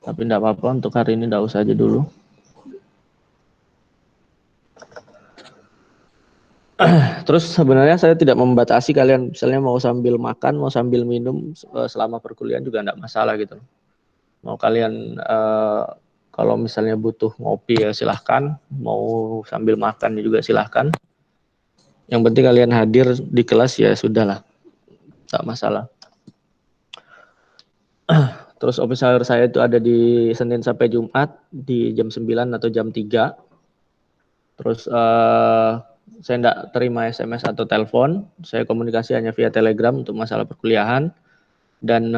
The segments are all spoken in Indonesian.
Tapi enggak apa-apa, untuk hari ini enggak usah aja dulu. Terus sebenarnya saya tidak membatasi kalian, misalnya mau sambil makan, mau sambil minum selama perkuliahan juga enggak masalah gitu. Mau kalian kalau misalnya butuh ngopi ya silahkan, mau sambil makan juga silahkan. Yang penting kalian hadir di kelas ya sudahlah, tak masalah. Terus office hour saya itu ada di Senin sampai Jumat di jam 9 atau jam 3. Terus saya enggak terima SMS atau telepon, saya komunikasi hanya via Telegram untuk masalah perkuliahan. Dan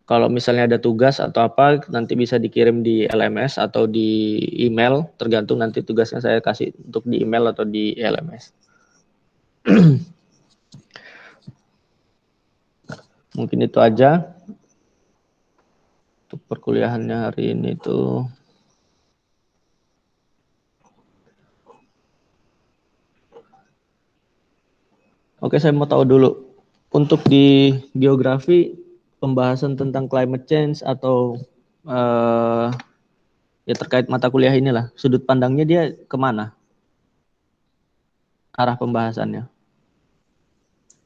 kalau misalnya ada tugas atau apa nanti bisa dikirim di LMS atau di email, tergantung nanti tugasnya saya kasih untuk di email atau di LMS. Mungkin itu aja untuk perkuliahannya hari ini tuh. Oke, saya mau tahu dulu untuk di geografi pembahasan tentang climate change atau ya terkait mata kuliah inilah, sudut pandangnya dia kemana arah pembahasannya?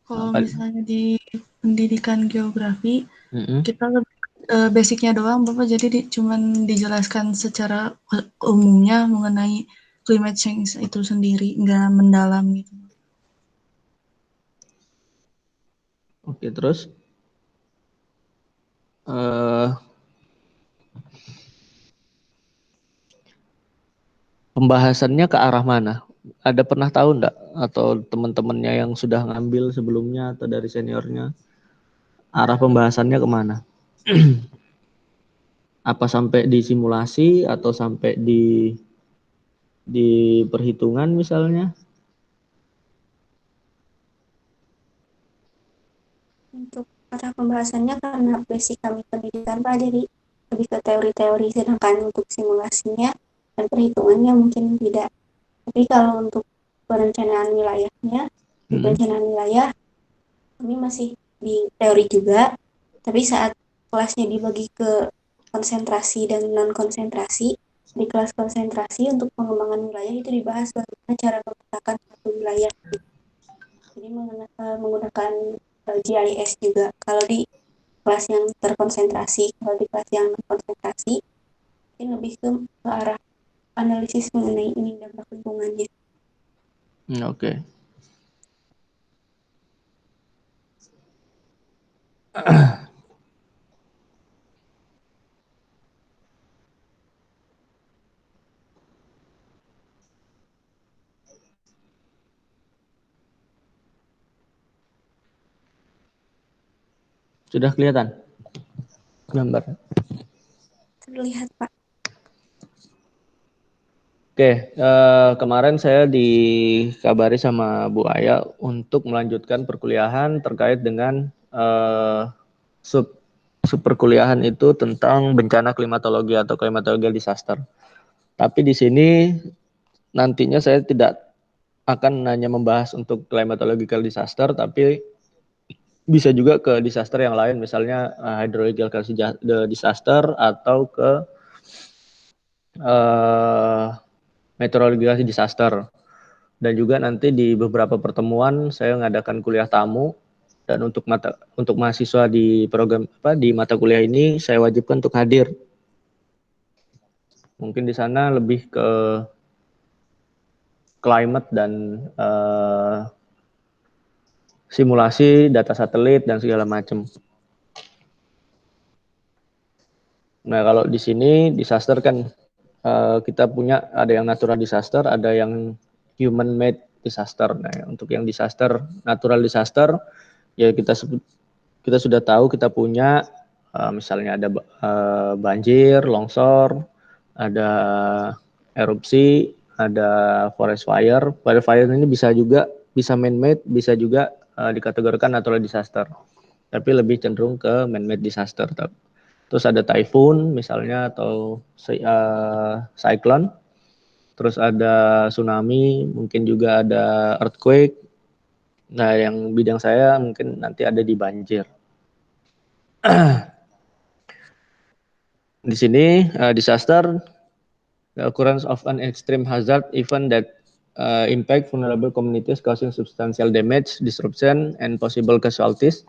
Kalau misalnya di pendidikan geografi, kita basicnya doang, Bapak, jadi cuman dijelaskan secara umumnya mengenai climate change itu sendiri, nggak mendalam gitu. Oke, terus pembahasannya ke arah mana? Ada pernah tahu enggak atau teman-temannya yang sudah ngambil sebelumnya atau dari seniornya arah pembahasannya kemana? Apa sampai di simulasi atau sampai di perhitungan misalnya? Untuk arah pembahasannya karena basic kami pendidikan Pak, jadi lebih ke teori-teori, sedangkan untuk simulasinya dan perhitungannya mungkin tidak. Tapi kalau untuk perencanaan wilayahnya, di perencanaan wilayah kami masih di teori juga, tapi saat kelasnya dibagi ke konsentrasi dan non konsentrasi, di kelas konsentrasi untuk pengembangan wilayah itu dibahas bagaimana cara memetakan satu wilayah. Jadi menggunakan GIS juga. Kalau di kelas yang terkonsentrasi, kalau di kelas yang non konsentrasi mungkin lebih ke arah analisis mengenai ini dampak lingkungannya. Oke. Sudah kelihatan gambar? Terlihat Pak. Oke, kemarin saya dikabari sama Bu Aya untuk melanjutkan perkuliahan terkait dengan sub perkuliahan itu tentang bencana klimatologi atau climatological disaster. Tapi di sini nantinya saya tidak akan hanya membahas untuk climatological disaster, tapi bisa juga ke disaster yang lain, misalnya hydrological disaster atau ke meteorological disaster. Dan juga nanti di beberapa pertemuan saya mengadakan kuliah tamu, dan untuk mahasiswa di program di mata kuliah ini saya wajibkan untuk hadir. Mungkin di sana lebih ke climate dan simulasi data satelit dan segala macam. Nah, kalau di sini disaster kan kita punya ada yang natural disaster, ada yang human made disaster. Nah, untuk yang disaster, natural disaster ya kita sudah tahu, kita punya misalnya ada banjir, longsor, ada erupsi, ada forest fire. Forest fire ini bisa man made, bisa juga dikategorikan natural disaster. Tapi lebih cenderung ke man made disaster. Terus ada typhoon misalnya atau cyclone. Terus ada tsunami, mungkin juga ada earthquake. Nah, yang bidang saya mungkin nanti ada di banjir. Di sini disaster, the occurrence of an extreme hazard event that impact vulnerable communities causing substantial damage, disruption, and possible casualties,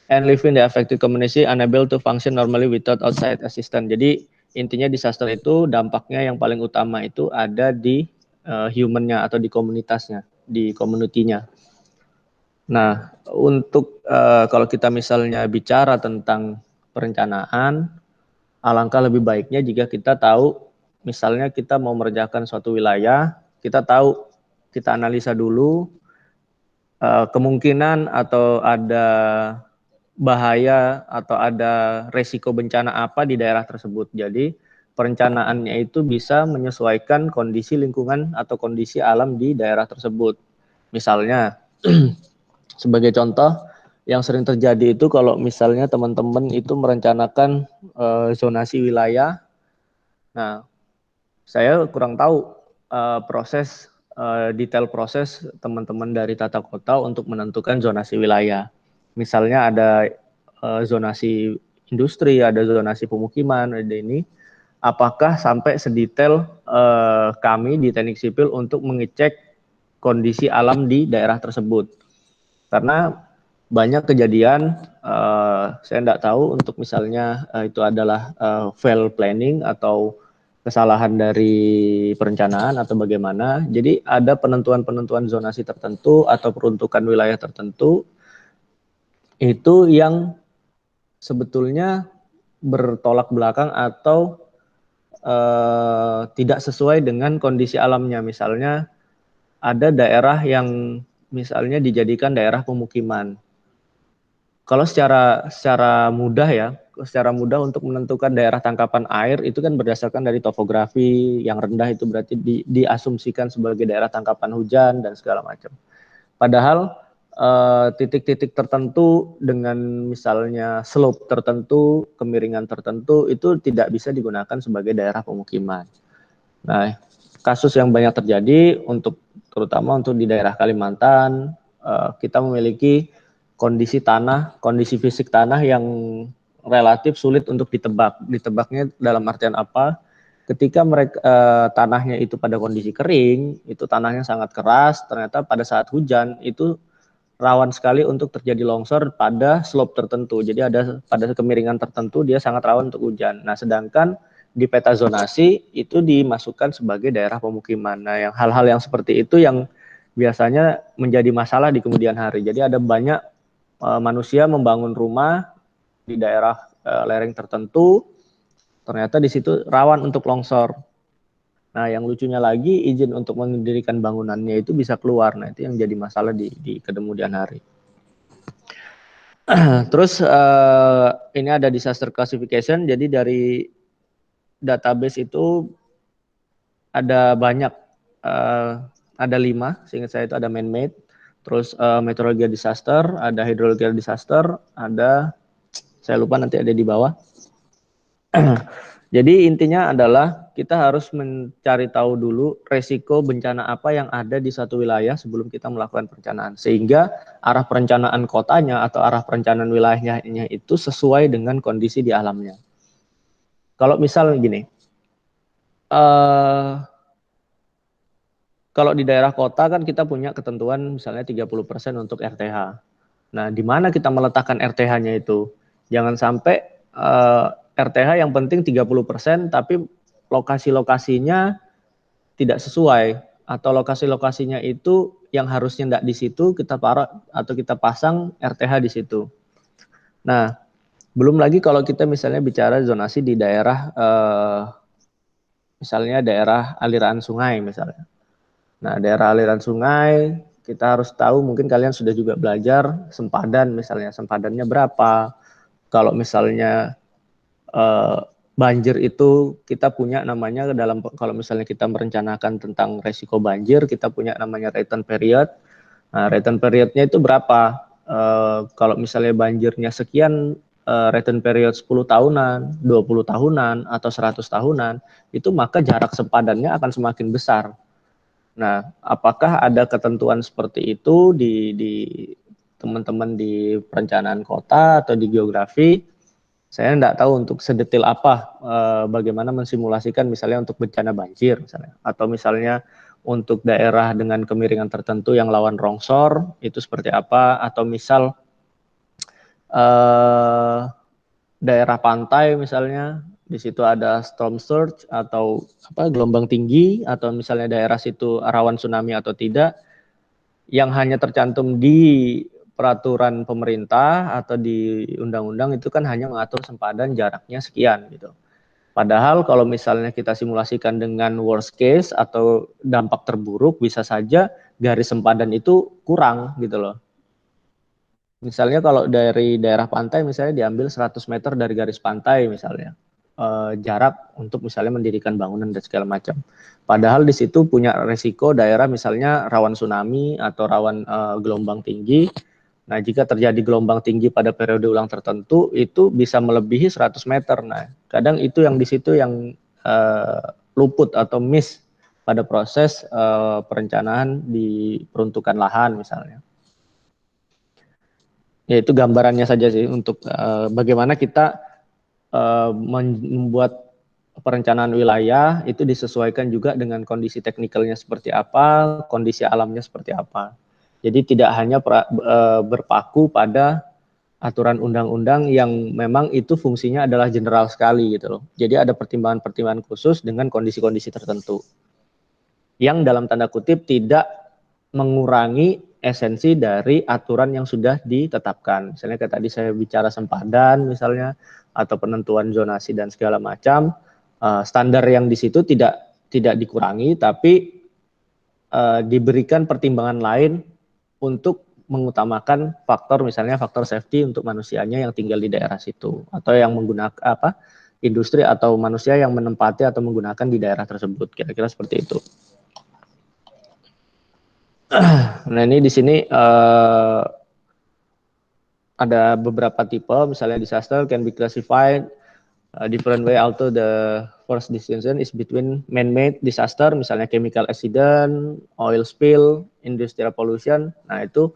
and leaving the affected community unable to function normally without outside assistance. Jadi intinya disaster itu dampaknya yang paling utama itu ada di human-nya atau di komunitasnya, di community-nya. Nah, untuk kalau kita misalnya bicara tentang perencanaan, alangkah lebih baiknya jika kita tahu, misalnya kita mau mengerjakan suatu wilayah, kita tahu, kita analisa dulu kemungkinan atau ada bahaya atau ada resiko bencana apa di daerah tersebut. Jadi perencanaannya itu bisa menyesuaikan kondisi lingkungan atau kondisi alam di daerah tersebut. Misalnya, sebagai contoh, yang sering terjadi itu kalau misalnya teman-teman itu merencanakan zonasi wilayah. Nah, saya kurang tahu detail proses teman-teman dari tata kota untuk menentukan zonasi wilayah. Misalnya ada zonasi industri, ada zonasi pemukiman, ada ini. Apakah sampai sedetail kami di teknik sipil untuk mengecek kondisi alam di daerah tersebut? Karena banyak kejadian, saya tidak tahu untuk misalnya itu adalah fail planning atau kesalahan dari perencanaan atau bagaimana. Jadi ada penentuan-penentuan zonasi tertentu atau peruntukan wilayah tertentu itu yang sebetulnya bertolak belakang atau tidak sesuai dengan kondisi alamnya. Misalnya ada daerah yang misalnya dijadikan daerah pemukiman. Kalau secara mudah untuk menentukan daerah tangkapan air itu kan berdasarkan dari topografi yang rendah, itu berarti diasumsikan sebagai daerah tangkapan hujan dan segala macam. Padahal titik-titik tertentu dengan misalnya slope tertentu, kemiringan tertentu itu tidak bisa digunakan sebagai daerah pemukiman. Nah, kasus yang banyak terjadi terutama untuk di daerah Kalimantan, kita memiliki kondisi fisik tanah yang relatif sulit untuk ditebak. Ditebaknya dalam artian apa? Ketika tanahnya itu pada kondisi kering, itu tanahnya sangat keras, ternyata pada saat hujan itu rawan sekali untuk terjadi longsor pada slope tertentu. Jadi pada kemiringan tertentu dia sangat rawan untuk hujan. Nah, sedangkan di peta zonasi itu dimasukkan sebagai daerah pemukiman. Nah, hal-hal yang seperti itu yang biasanya menjadi masalah di kemudian hari. Jadi ada banyak manusia membangun rumah di daerah lereng tertentu, ternyata di situ rawan untuk longsor. Nah, yang lucunya lagi, izin untuk mendirikan bangunannya itu bisa keluar. Nah, itu yang jadi masalah di kemudian hari. Terus ini ada disaster classification. Jadi dari database itu ada banyak, ada 5, seingat saya itu ada man-made, terus meteorologi disaster, ada hidrologi disaster, ada, saya lupa nanti ada di bawah. Jadi intinya adalah kita harus mencari tahu dulu resiko bencana apa yang ada di satu wilayah sebelum kita melakukan perencanaan. Sehingga arah perencanaan kotanya atau arah perencanaan wilayahnya itu sesuai dengan kondisi di alamnya. Kalau misal gini, kalau di daerah kota kan kita punya ketentuan misalnya 30% untuk RTH. Nah, di mana kita meletakkan RTH-nya itu? Jangan sampai RTH yang penting 30%, tapi lokasi-lokasinya tidak sesuai, atau lokasi-lokasinya itu yang harusnya tidak di situ kita pasang RTH di situ. Nah, belum lagi kalau kita misalnya bicara zonasi di daerah misalnya daerah aliran sungai misalnya. Nah, daerah aliran sungai kita harus tahu, mungkin kalian sudah juga belajar sempadan misalnya, sempadannya berapa. Kalau misalnya banjir itu kita punya namanya kalau misalnya kita merencanakan tentang resiko banjir, kita punya namanya return period. Nah, return periodnya itu berapa? Kalau misalnya banjirnya sekian, return period 10 tahunan, 20 tahunan, atau 100 tahunan, itu maka jarak sempadannya akan semakin besar. Nah, apakah ada ketentuan seperti itu di teman-teman di perencanaan kota atau di geografi? Saya tidak tahu untuk sedetail apa bagaimana mensimulasikan misalnya untuk bencana banjir misalnya, atau misalnya untuk daerah dengan kemiringan tertentu yang lawan longsor itu seperti apa, atau misal daerah pantai misalnya di situ ada storm surge atau gelombang tinggi, atau misalnya daerah situ rawan tsunami atau tidak, yang hanya tercantum di peraturan pemerintah atau di undang-undang itu kan hanya mengatur sempadan jaraknya sekian gitu. Padahal kalau misalnya kita simulasikan dengan worst case atau dampak terburuk, bisa saja garis sempadan itu kurang gitu loh. Misalnya kalau dari daerah pantai misalnya diambil 100 meter dari garis pantai misalnya, jarak untuk misalnya mendirikan bangunan dan segala macam. Padahal di situ punya resiko daerah misalnya rawan tsunami atau rawan gelombang tinggi. Nah, jika terjadi gelombang tinggi pada periode ulang tertentu itu bisa melebihi 100 meter. Nah, kadang itu yang di situ yang luput atau miss pada proses perencanaan di peruntukan lahan misalnya. Ya, itu gambarannya saja sih untuk bagaimana kita membuat perencanaan wilayah itu disesuaikan juga dengan kondisi teknikalnya seperti apa, kondisi alamnya seperti apa. Jadi tidak hanya berpaku pada aturan undang-undang yang memang itu fungsinya adalah general sekali gitu loh. Jadi ada pertimbangan-pertimbangan khusus dengan kondisi-kondisi tertentu yang dalam tanda kutip tidak mengurangi esensi dari aturan yang sudah ditetapkan. Misalnya kayak tadi saya bicara sempadan misalnya, atau penentuan zonasi dan segala macam, standar yang di situ tidak dikurangi, tapi diberikan pertimbangan lain untuk mengutamakan faktor misalnya faktor safety untuk manusianya yang tinggal di daerah situ, atau yang menggunakan industri atau manusia yang menempati atau menggunakan di daerah tersebut, kira-kira seperti itu. Nah, ini di sini ada beberapa tipe, misalnya disaster can be classified different way. Also the first distinction is between man-made disaster, misalnya chemical accident, oil spill, industrial pollution. Nah, itu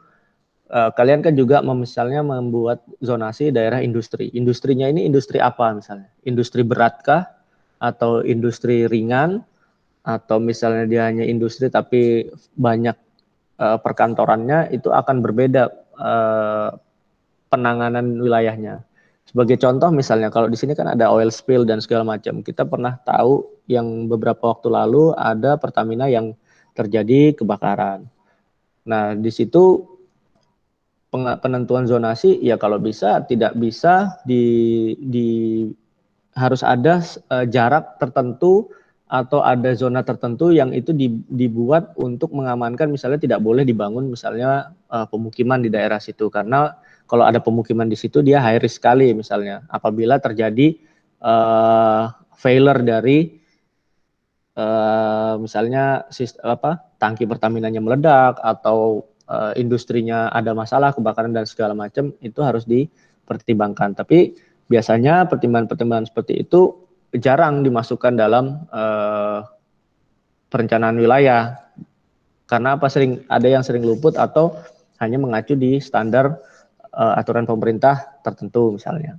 kalian kan juga misalnya membuat zonasi daerah industri. Industrinya ini industri apa misalnya? Industri beratkah? Atau industri ringan? Atau misalnya dia hanya industri tapi banyak perkantorannya, itu akan berbeda penanganan wilayahnya. Sebagai contoh misalnya kalau di sini kan ada oil spill dan segala macam. Kita pernah tahu yang beberapa waktu lalu ada Pertamina yang terjadi kebakaran. Nah, di situ penentuan zonasi ya kalau bisa tidak bisa harus ada jarak tertentu atau ada zona tertentu yang itu dibuat untuk mengamankan, misalnya tidak boleh dibangun misalnya pemukiman di daerah situ, karena kalau ada pemukiman di situ dia high risk sekali misalnya apabila terjadi failure dari misalnya tangki Pertaminanya meledak atau industrinya ada masalah kebakaran dan segala macam, itu harus dipertimbangkan. Tapi biasanya pertimbangan-pertimbangan seperti itu jarang dimasukkan dalam perencanaan wilayah, karena ada yang sering luput atau hanya mengacu di standar aturan pemerintah tertentu misalnya.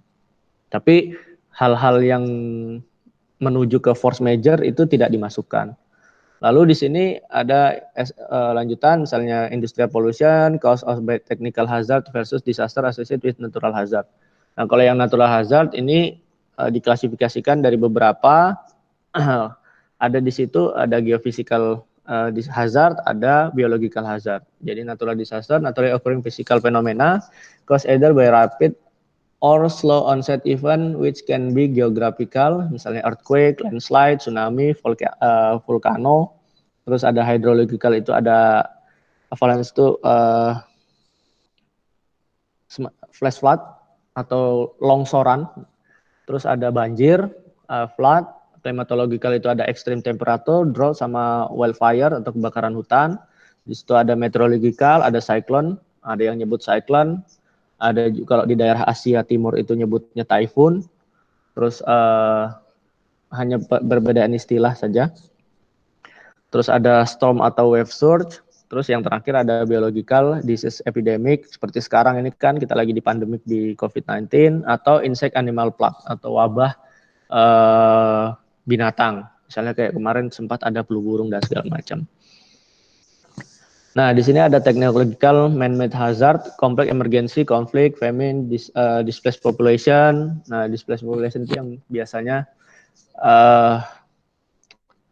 Tapi hal-hal yang menuju ke force major itu tidak dimasukkan. Lalu di sini ada lanjutan, misalnya industrial pollution, cause of bad technical hazard versus disaster associated with natural hazard. Nah, kalau yang natural hazard ini diklasifikasikan dari beberapa, ada di situ ada geophysical hazard, ada biological hazard. Jadi natural disaster, naturally occurring physical phenomena, caused either by rapid or slow onset event which can be geographical, misalnya earthquake, landslide, tsunami, volcano. Terus ada hydrological, itu ada avalanche itu flash flood atau longsoran. Terus ada banjir, flood. Climatological itu ada extreme temperature, drought sama wildfire atau kebakaran hutan. Di situ ada meteorological, ada cyclone, ada yang nyebut cyclone. Ada juga kalau di daerah Asia Timur itu nyebutnya typhoon. Terus hanya perbedaan istilah saja. Terus ada storm atau wave surge, Terus yang terakhir ada biological disease epidemic, seperti sekarang ini kan kita lagi di pandemik di COVID-19, atau insect animal plague atau wabah binatang. Misalnya kayak kemarin sempat ada flu burung dan segala macam. Nah, di sini ada technological man-made hazard, complex emergency, conflict, famine, displaced population. Nah, displaced population itu yang biasanya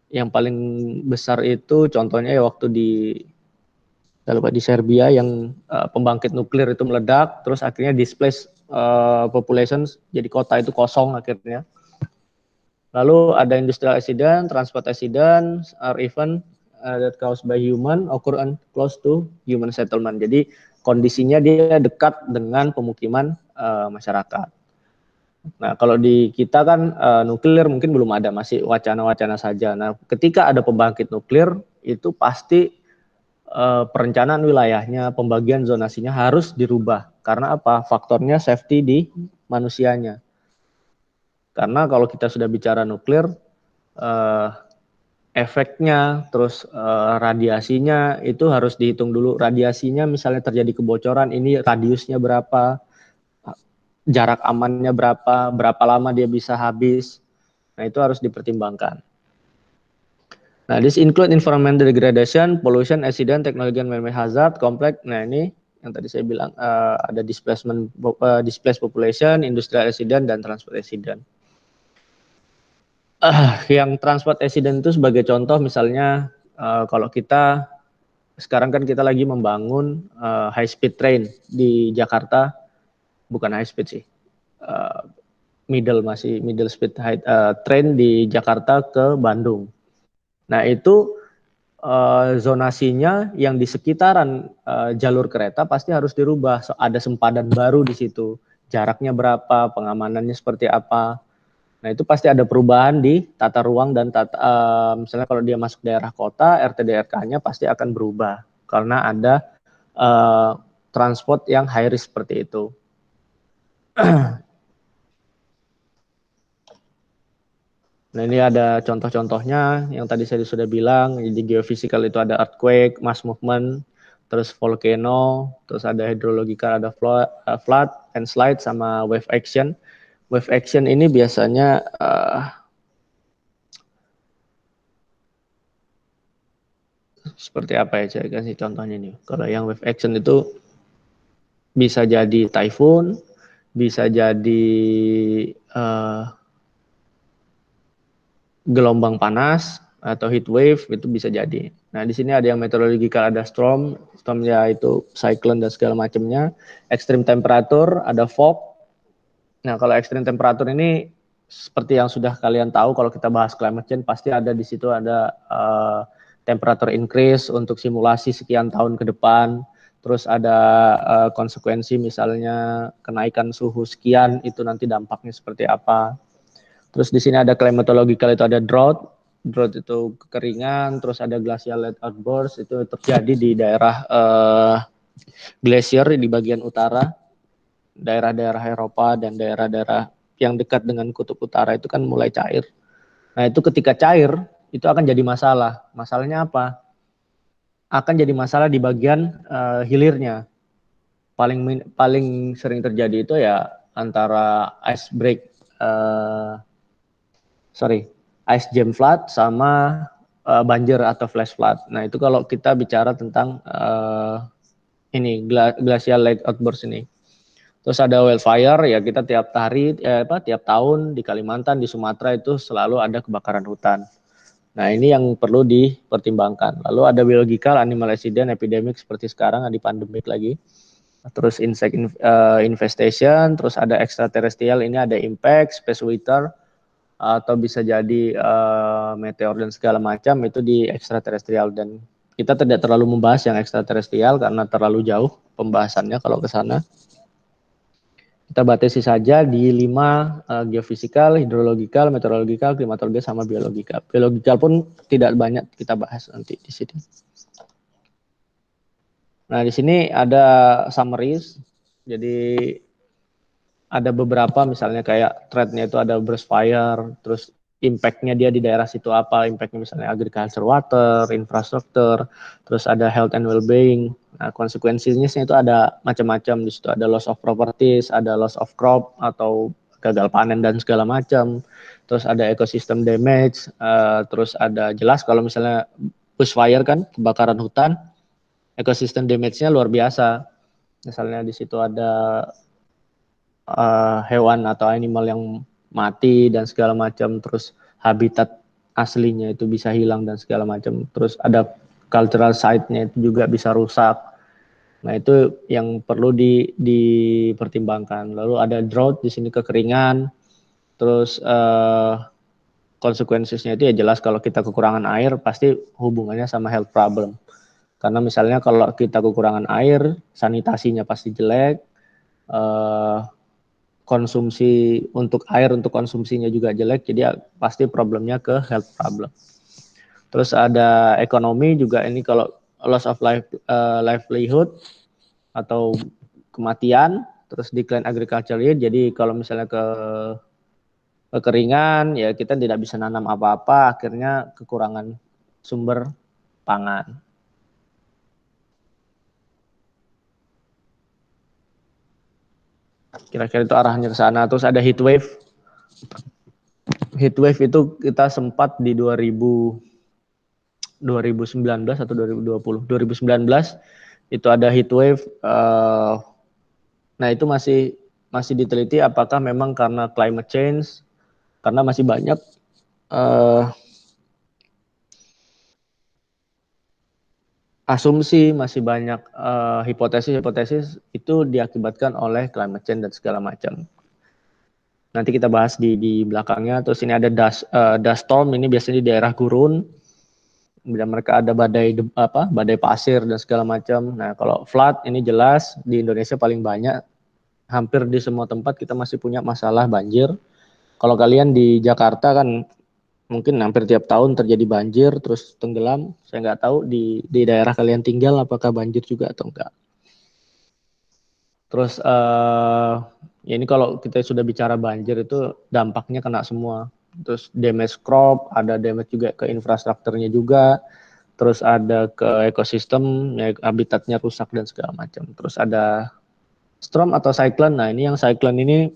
yang paling besar itu contohnya ya waktu di Serbia yang pembangkit nuklir itu meledak, terus akhirnya displaced population, jadi kota itu kosong akhirnya. Lalu ada industrial accident, transport accident, are even that caused by human occur close to human settlement. Jadi kondisinya dia dekat dengan pemukiman masyarakat. Nah, kalau di kita kan nuklir mungkin belum ada, masih wacana-wacana saja. Nah, ketika ada pembangkit nuklir itu pasti perencanaan wilayahnya, pembagian zonasinya harus dirubah. Karena apa? Faktornya safety di manusianya. Karena kalau kita sudah bicara nuklir, efeknya, terus radiasinya itu harus dihitung dulu. Radiasinya misalnya terjadi kebocoran, ini radiusnya berapa, jarak amannya berapa lama dia bisa habis. Nah, itu harus dipertimbangkan. Nah, this include environmental degradation, pollution, accident, technology and man-made hazard, complex. Nah, ini yang tadi saya bilang ada displaced population, industrial accident, dan transport accident. Yang transport accident itu sebagai contoh misalnya kalau kita sekarang kan kita lagi membangun high speed train di Jakarta, bukan high speed sih, middle speed train di Jakarta ke Bandung. Nah itu zonasinya yang di sekitaran jalur kereta pasti harus dirubah. Ada sempadan baru di situ, jaraknya berapa, pengamanannya seperti apa. Nah itu pasti ada perubahan di tata ruang dan misalnya kalau dia masuk daerah kota, RTDRK-nya pasti akan berubah karena ada transport yang high risk seperti itu. Nah ini ada contoh-contohnya yang tadi saya sudah bilang. Di geophysical itu ada earthquake, mass movement, terus volcano, terus ada hydrological, ada flood, and slide, sama wave action. Wave action ini biasanya seperti apa ya, saya kasih contohnya nih. Kalau yang wave action itu bisa jadi typhoon, bisa jadi gelombang panas atau heat wave, itu bisa jadi. Nah di sini ada yang meteorological, ada storm ya itu cyclone dan segala macamnya. Extreme temperature, ada fog. Nah kalau extreme temperature ini seperti yang sudah kalian tahu, kalau kita bahas climate change pasti ada di situ ada temperature increase untuk simulasi sekian tahun ke depan. Terus ada konsekuensi misalnya kenaikan suhu sekian, itu nanti dampaknya seperti apa. Terus di sini ada climatological, itu ada drought itu kekeringan. Terus ada glacial late outburst, itu terjadi di daerah glacier di bagian utara, daerah-daerah Eropa dan daerah-daerah yang dekat dengan kutub utara itu kan mulai cair. Nah itu ketika cair itu akan jadi masalah. Masalahnya apa? Akan jadi masalah di bagian hilirnya. Paling sering terjadi itu ya antara ice jam flood sama banjir atau flash flood. Nah itu kalau kita bicara tentang ini glacial lake outburst ini. Terus ada wildfire, ya kita tiap tahun di Kalimantan, di Sumatera itu selalu ada kebakaran hutan. Nah ini yang perlu dipertimbangkan. Lalu ada biological, animal accident, epidemic seperti sekarang ada pandemik lagi. Terus insect infestation, terus ada extraterrestrial, ini ada impact, space weather, atau bisa jadi meteor dan segala macam, itu di extraterrestrial. Dan kita tidak terlalu membahas yang extraterrestrial karena terlalu jauh pembahasannya kalau ke sana. Kita batasi saja di 5 geofisikal, hidrological, meteorological, klimatologi, sama biologikal. Biologikal pun tidak banyak kita bahas nanti di sini. Nah, di sini ada summaries. Jadi ada beberapa misalnya kayak threat-nya itu ada burst fire, terus impact-nya dia di daerah situ apa, impact-nya misalnya agriculture, water, infrastruktur, terus ada health and well-being. Nah, konsekuensinya itu ada macam-macam di situ, ada loss of properties, ada loss of crop atau gagal panen dan segala macam. Terus ada ecosystem damage, terus ada jelas kalau misalnya bushfire kan, kebakaran hutan, ecosystem damage-nya luar biasa. Misalnya di situ ada hewan atau animal yang mati dan segala macam, terus habitat aslinya itu bisa hilang dan segala macam, terus ada cultural site-nya itu juga bisa rusak. Nah, itu yang perlu dipertimbangkan. Lalu ada drought di sini, kekeringan, terus konsekuensinya itu ya jelas kalau kita kekurangan air pasti hubungannya sama health problem. Karena misalnya kalau kita kekurangan air, sanitasinya pasti jelek, konsumsi untuk air untuk konsumsinya juga jelek, jadi pasti problemnya ke health problem. Terus ada ekonomi juga, ini kalau loss of livelihood atau kematian, terus decline agriculture yield, jadi kalau misalnya kekeringan ya kita tidak bisa nanam apa-apa, akhirnya kekurangan sumber pangan. Kira-kira itu arahnya ke sana. Terus ada heat wave. Heat wave itu kita sempat di 2019 atau 2020. 2019 itu ada heat wave. Nah, itu masih diteliti apakah memang karena climate change, karena masih banyak asumsi, masih banyak hipotesis itu diakibatkan oleh climate change dan segala macam. Nanti kita bahas di belakangnya. Terus ini ada dust storm, ini biasanya di daerah gurun. Dan mereka ada badai pasir dan segala macam. Nah, kalau flood ini jelas di Indonesia paling banyak. Hampir di semua tempat kita masih punya masalah banjir. Kalau kalian di Jakarta kan mungkin hampir tiap tahun terjadi banjir terus tenggelam. Saya nggak tahu di daerah kalian tinggal apakah banjir juga atau enggak. Terus ya ini kalau kita sudah bicara banjir itu dampaknya kena semua. Terus damage crop, ada damage juga ke infrastrukturnya juga. Terus ada ke ekosistem, ya, habitatnya rusak dan segala macam. Terus ada storm atau cyclone. Nah, ini yang cyclone ini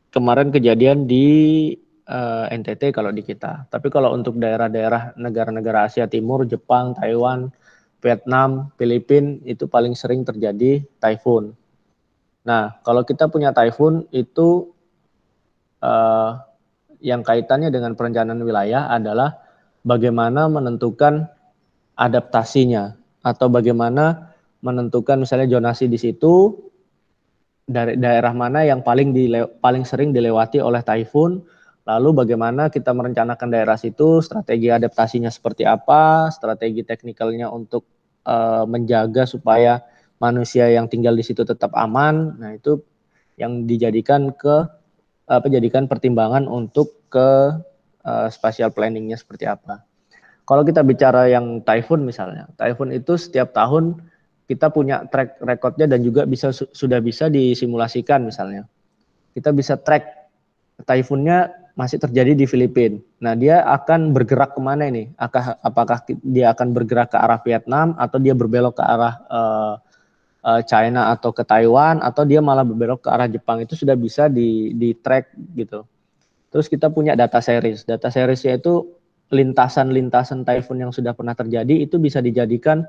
kemarin kejadian di NTT kalau di kita. Tapi kalau untuk daerah-daerah negara-negara Asia Timur, Jepang, Taiwan, Vietnam, Filipina, itu paling sering terjadi typhoon. Nah, kalau kita punya typhoon itu yang kaitannya dengan perencanaan wilayah adalah bagaimana menentukan adaptasinya atau bagaimana menentukan misalnya zonasi di situ dari daerah mana yang paling sering dilewati oleh typhoon, lalu bagaimana kita merencanakan daerah situ, strategi adaptasinya seperti apa, strategi teknikalnya untuk menjaga supaya manusia yang tinggal di situ tetap aman. Nah, itu yang dijadikan jadikan pertimbangan untuk ke spatial planningnya seperti apa. Kalau kita bicara yang typhoon misalnya, typhoon itu setiap tahun kita punya track recordnya dan juga sudah bisa disimulasikan misalnya. Kita bisa track typhoonnya masih terjadi di Filipina. Nah, dia akan bergerak kemana ini? Apakah dia akan bergerak ke arah Vietnam atau dia berbelok ke arah China atau ke Taiwan atau dia malah berbelok ke arah Jepang, itu sudah bisa di track gitu. Terus kita punya data series. Data seriesnya itu lintasan-lintasan typhoon yang sudah pernah terjadi itu bisa dijadikan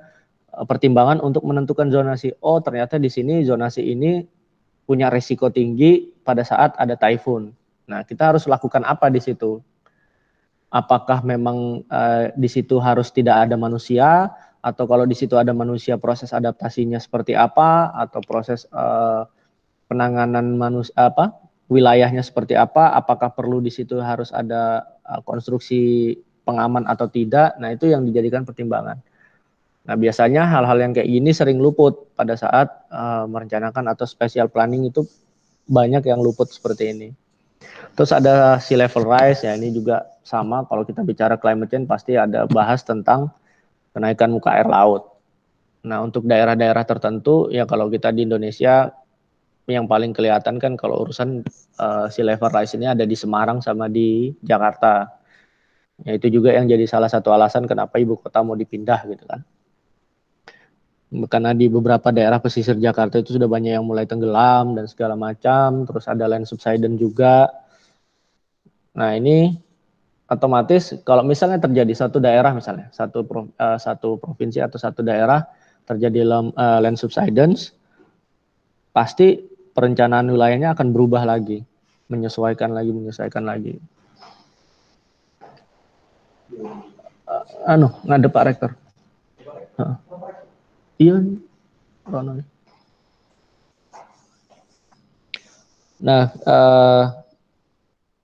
pertimbangan untuk menentukan zonasi. Oh, ternyata di sini zonasi ini punya risiko tinggi pada saat ada typhoon. Nah, kita harus lakukan apa di situ? Apakah memang di situ harus tidak ada manusia, atau kalau di situ ada manusia proses adaptasinya seperti apa, atau proses penanganan wilayahnya seperti apa, apakah perlu di situ harus ada konstruksi pengaman atau tidak. Nah, itu yang dijadikan pertimbangan. Nah, biasanya hal-hal yang kayak gini sering luput pada saat merencanakan atau spatial planning, itu banyak yang luput seperti ini. Terus ada sea level rise, ya ini juga sama, kalau kita bicara climate change pasti ada bahas tentang kenaikan muka air laut. Nah, untuk daerah-daerah tertentu, ya kalau kita di Indonesia yang paling kelihatan kan kalau urusan sea level rise ini ada di Semarang sama di Jakarta. Ya, itu juga yang jadi salah satu alasan kenapa ibu kota mau dipindah gitu kan. Karena di beberapa daerah pesisir Jakarta itu sudah banyak yang mulai tenggelam dan segala macam, terus ada land subsidence juga. Nah ini otomatis kalau misalnya terjadi satu daerah misalnya, satu provinsi atau satu daerah terjadi land subsidence, pasti perencanaan wilayahnya akan berubah lagi, menyesuaikan lagi. Ngadep Pak Rektor. Iya, Rono. Nah,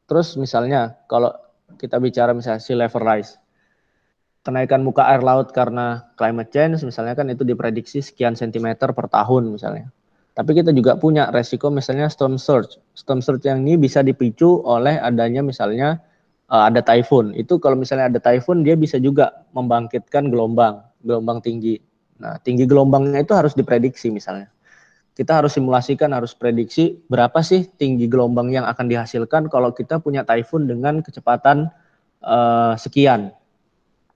terus misalnya kalau kita bicara misalnya sea level rise, kenaikan muka air laut karena climate change misalnya kan itu diprediksi sekian sentimeter per tahun misalnya. Tapi kita juga punya resiko misalnya storm surge. Storm surge yang ini bisa dipicu oleh adanya misalnya ada typhoon. Itu kalau misalnya ada typhoon dia bisa juga membangkitkan gelombang tinggi. Nah, tinggi gelombangnya itu harus diprediksi misalnya. Kita harus simulasikan, harus prediksi berapa sih tinggi gelombang yang akan dihasilkan kalau kita punya typhoon dengan kecepatan sekian.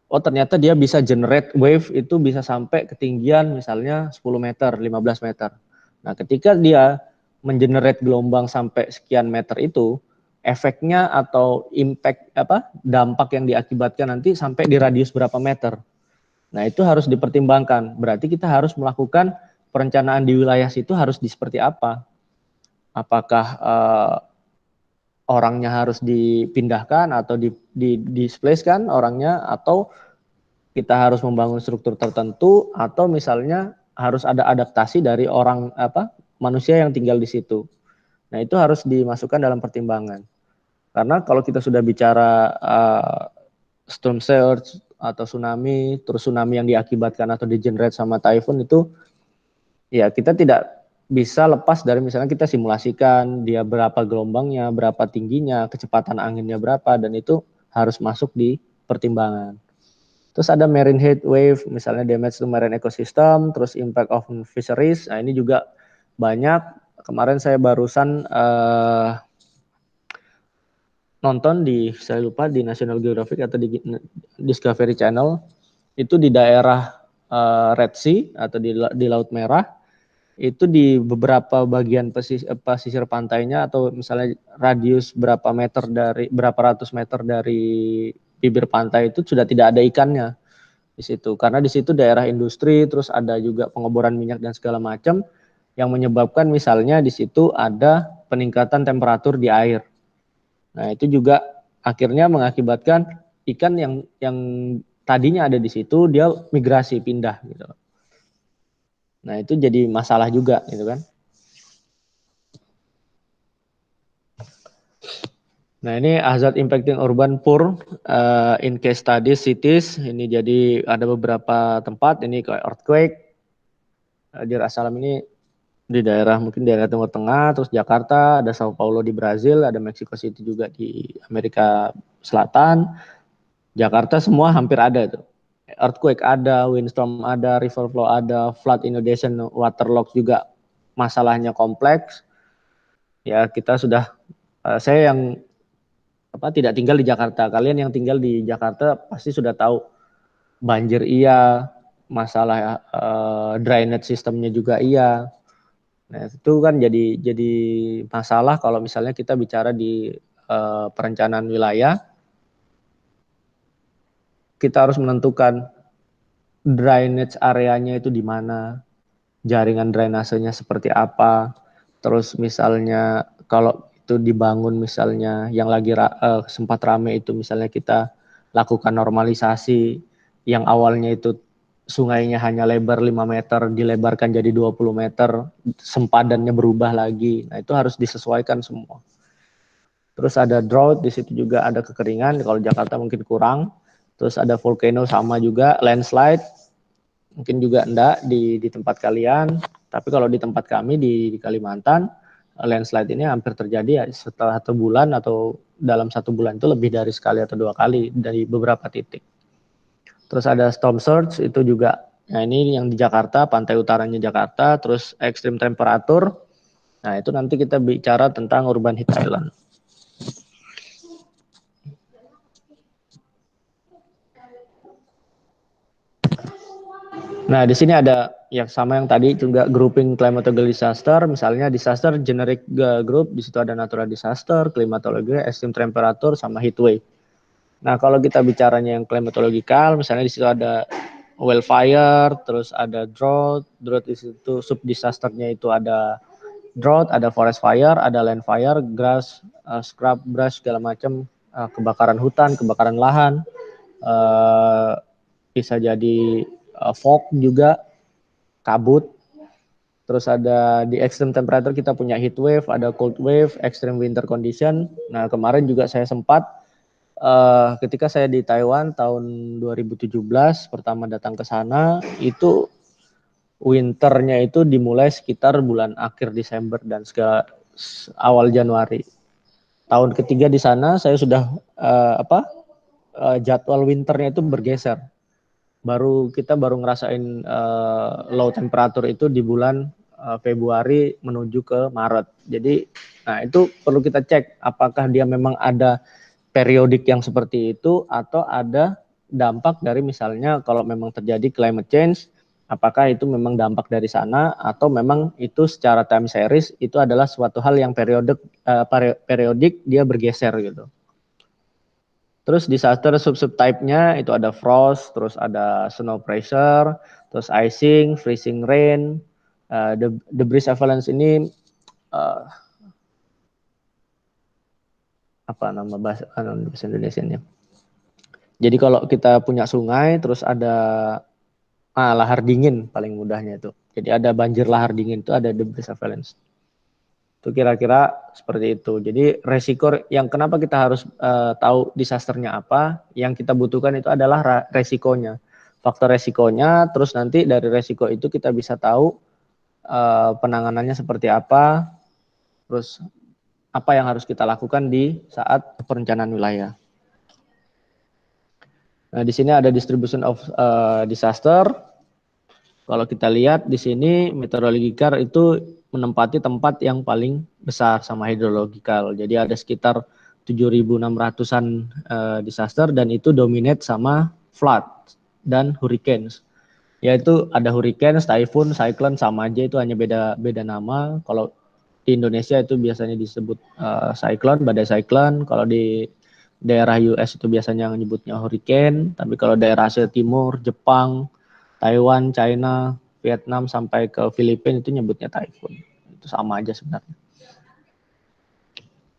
Oh ternyata dia bisa generate wave itu bisa sampai ketinggian misalnya 10 meter, 15 meter. Nah ketika dia mengenerate gelombang sampai sekian meter itu, efeknya atau impact dampak yang diakibatkan nanti sampai di radius berapa meter. Nah itu harus dipertimbangkan. Berarti kita harus melakukan perencanaan di wilayah situ harus seperti apa. Apakah orangnya harus dipindahkan atau displacekan orangnya, atau kita harus membangun struktur tertentu, atau misalnya harus ada adaptasi dari manusia yang tinggal di situ. Nah itu harus dimasukkan dalam pertimbangan. Karena kalau kita sudah bicara storm surge atau tsunami, terus tsunami yang diakibatkan atau digenerate sama typhoon itu, ya kita tidak bisa lepas dari misalnya kita simulasikan dia berapa gelombangnya, berapa tingginya, kecepatan anginnya berapa, dan itu harus masuk di pertimbangan. Terus ada marine heat wave, misalnya damage to marine ecosystem, terus impact of fisheries. Nah ini juga banyak. Kemarin saya barusan nonton saya lupa di National Geographic atau di Discovery Channel, itu di daerah Red Sea atau di Laut Merah. Itu di beberapa bagian pesisir pantainya atau misalnya radius berapa ratus meter dari bibir pantai itu sudah tidak ada ikannya di situ, karena di situ daerah industri, terus ada juga pengeboran minyak dan segala macam yang menyebabkan misalnya di situ ada peningkatan temperatur di air. Nah itu juga akhirnya mengakibatkan ikan yang tadinya ada di situ dia migrasi pindah gitu. Nah itu jadi masalah juga gitu kan. Nah ini hazard impacting urban poor in case studies cities. Ini jadi ada beberapa tempat, ini kayak earthquake. Di Dar es Salaam ini di mungkin daerah Timur Tengah, terus Jakarta, ada Sao Paulo di Brazil, ada Mexico City juga di Amerika Selatan. Jakarta semua hampir ada itu. Earthquake ada, windstorm ada, river flow ada, flood inundation, waterlogged juga masalahnya kompleks. Ya kita sudah, saya yang tidak tinggal di Jakarta, kalian yang tinggal di Jakarta pasti sudah tahu banjir iya, masalah drainage sistemnya juga iya. Nah itu kan jadi masalah kalau misalnya kita bicara di perencanaan wilayah. Kita harus menentukan drainage areanya itu di mana, jaringan drainasenya seperti apa, terus misalnya kalau itu dibangun misalnya yang lagi sempat rame itu misalnya kita lakukan normalisasi, yang awalnya itu sungainya hanya lebar 5 meter dilebarkan jadi 20 meter, sempadannya berubah lagi. Nah itu harus disesuaikan semua. Terus ada drought, di situ juga ada kekeringan, kalau Jakarta mungkin kurang. Terus ada volcano sama juga, landslide, mungkin juga enggak di tempat kalian. Tapi kalau di tempat kami di Kalimantan, landslide ini hampir terjadi ya setelah 1 bulan atau dalam 1 bulan itu lebih dari sekali atau 2 kali dari beberapa titik. Terus ada storm surge, itu juga, nah ini yang di Jakarta, pantai utaranya Jakarta, terus ekstrim temperatur. Nah, itu nanti kita bicara tentang urban heat island. Nah, di sini ada yang sama yang tadi juga grouping climatological disaster, misalnya disaster generic group, di situ ada natural disaster, climatology, extreme temperature, sama heat wave. Nah, kalau kita bicaranya yang climatological, misalnya di situ ada wildfire, terus ada drought di situ sub disasternya itu ada drought, ada forest fire, ada land fire, grass, scrub brush segala macam, kebakaran hutan, kebakaran lahan, bisa jadi fog juga, kabut. Terus ada di extreme temperature kita punya heat wave, ada cold wave, extreme winter condition. Nah, kemarin juga saya sempat ketika saya di Taiwan tahun 2017 pertama datang ke sana, itu winternya itu dimulai sekitar bulan akhir Desember dan awal Januari. Tahun ketiga di sana saya sudah jadwal winternya itu bergeser. Kita baru ngerasain low temperature itu di bulan Februari menuju ke Maret. Jadi, nah itu perlu kita cek apakah dia memang ada periodik yang seperti itu atau ada dampak dari misalnya kalau memang terjadi climate change, apakah itu memang dampak dari sana atau memang itu secara time series itu adalah suatu hal yang periodik dia bergeser gitu. Terus disaster sub-type-nya itu ada frost, terus ada snow pressure, terus icing, freezing rain, debris avalanche ini apa nama bahasa Indonesia-nya? Jadi kalau kita punya sungai, terus ada lahar dingin paling mudahnya itu. Jadi ada banjir lahar dingin itu ada debris avalanche. Itu kira-kira seperti itu. Jadi resiko yang kenapa kita harus tahu disasternya apa, yang kita butuhkan itu adalah resikonya. Faktor resikonya, terus nanti dari resiko itu kita bisa tahu penanganannya seperti apa, terus apa yang harus kita lakukan di saat perencanaan wilayah. Nah, di sini ada distribution of disaster. Kalau kita lihat di sini meteorological itu menempati tempat yang paling besar sama hidrological. Jadi ada sekitar 7.600-an disaster dan itu dominate sama flood dan hurricanes. Yaitu ada hurricane, typhoon, cyclone sama aja itu hanya beda nama. Kalau di Indonesia itu biasanya disebut cyclone, badai cyclone. Kalau di daerah US itu biasanya menyebutnya hurricane, tapi kalau daerah Asia Timur, Jepang, Taiwan, China, Vietnam sampai ke Filipina itu nyebutnya typhoon. Itu sama aja sebenarnya.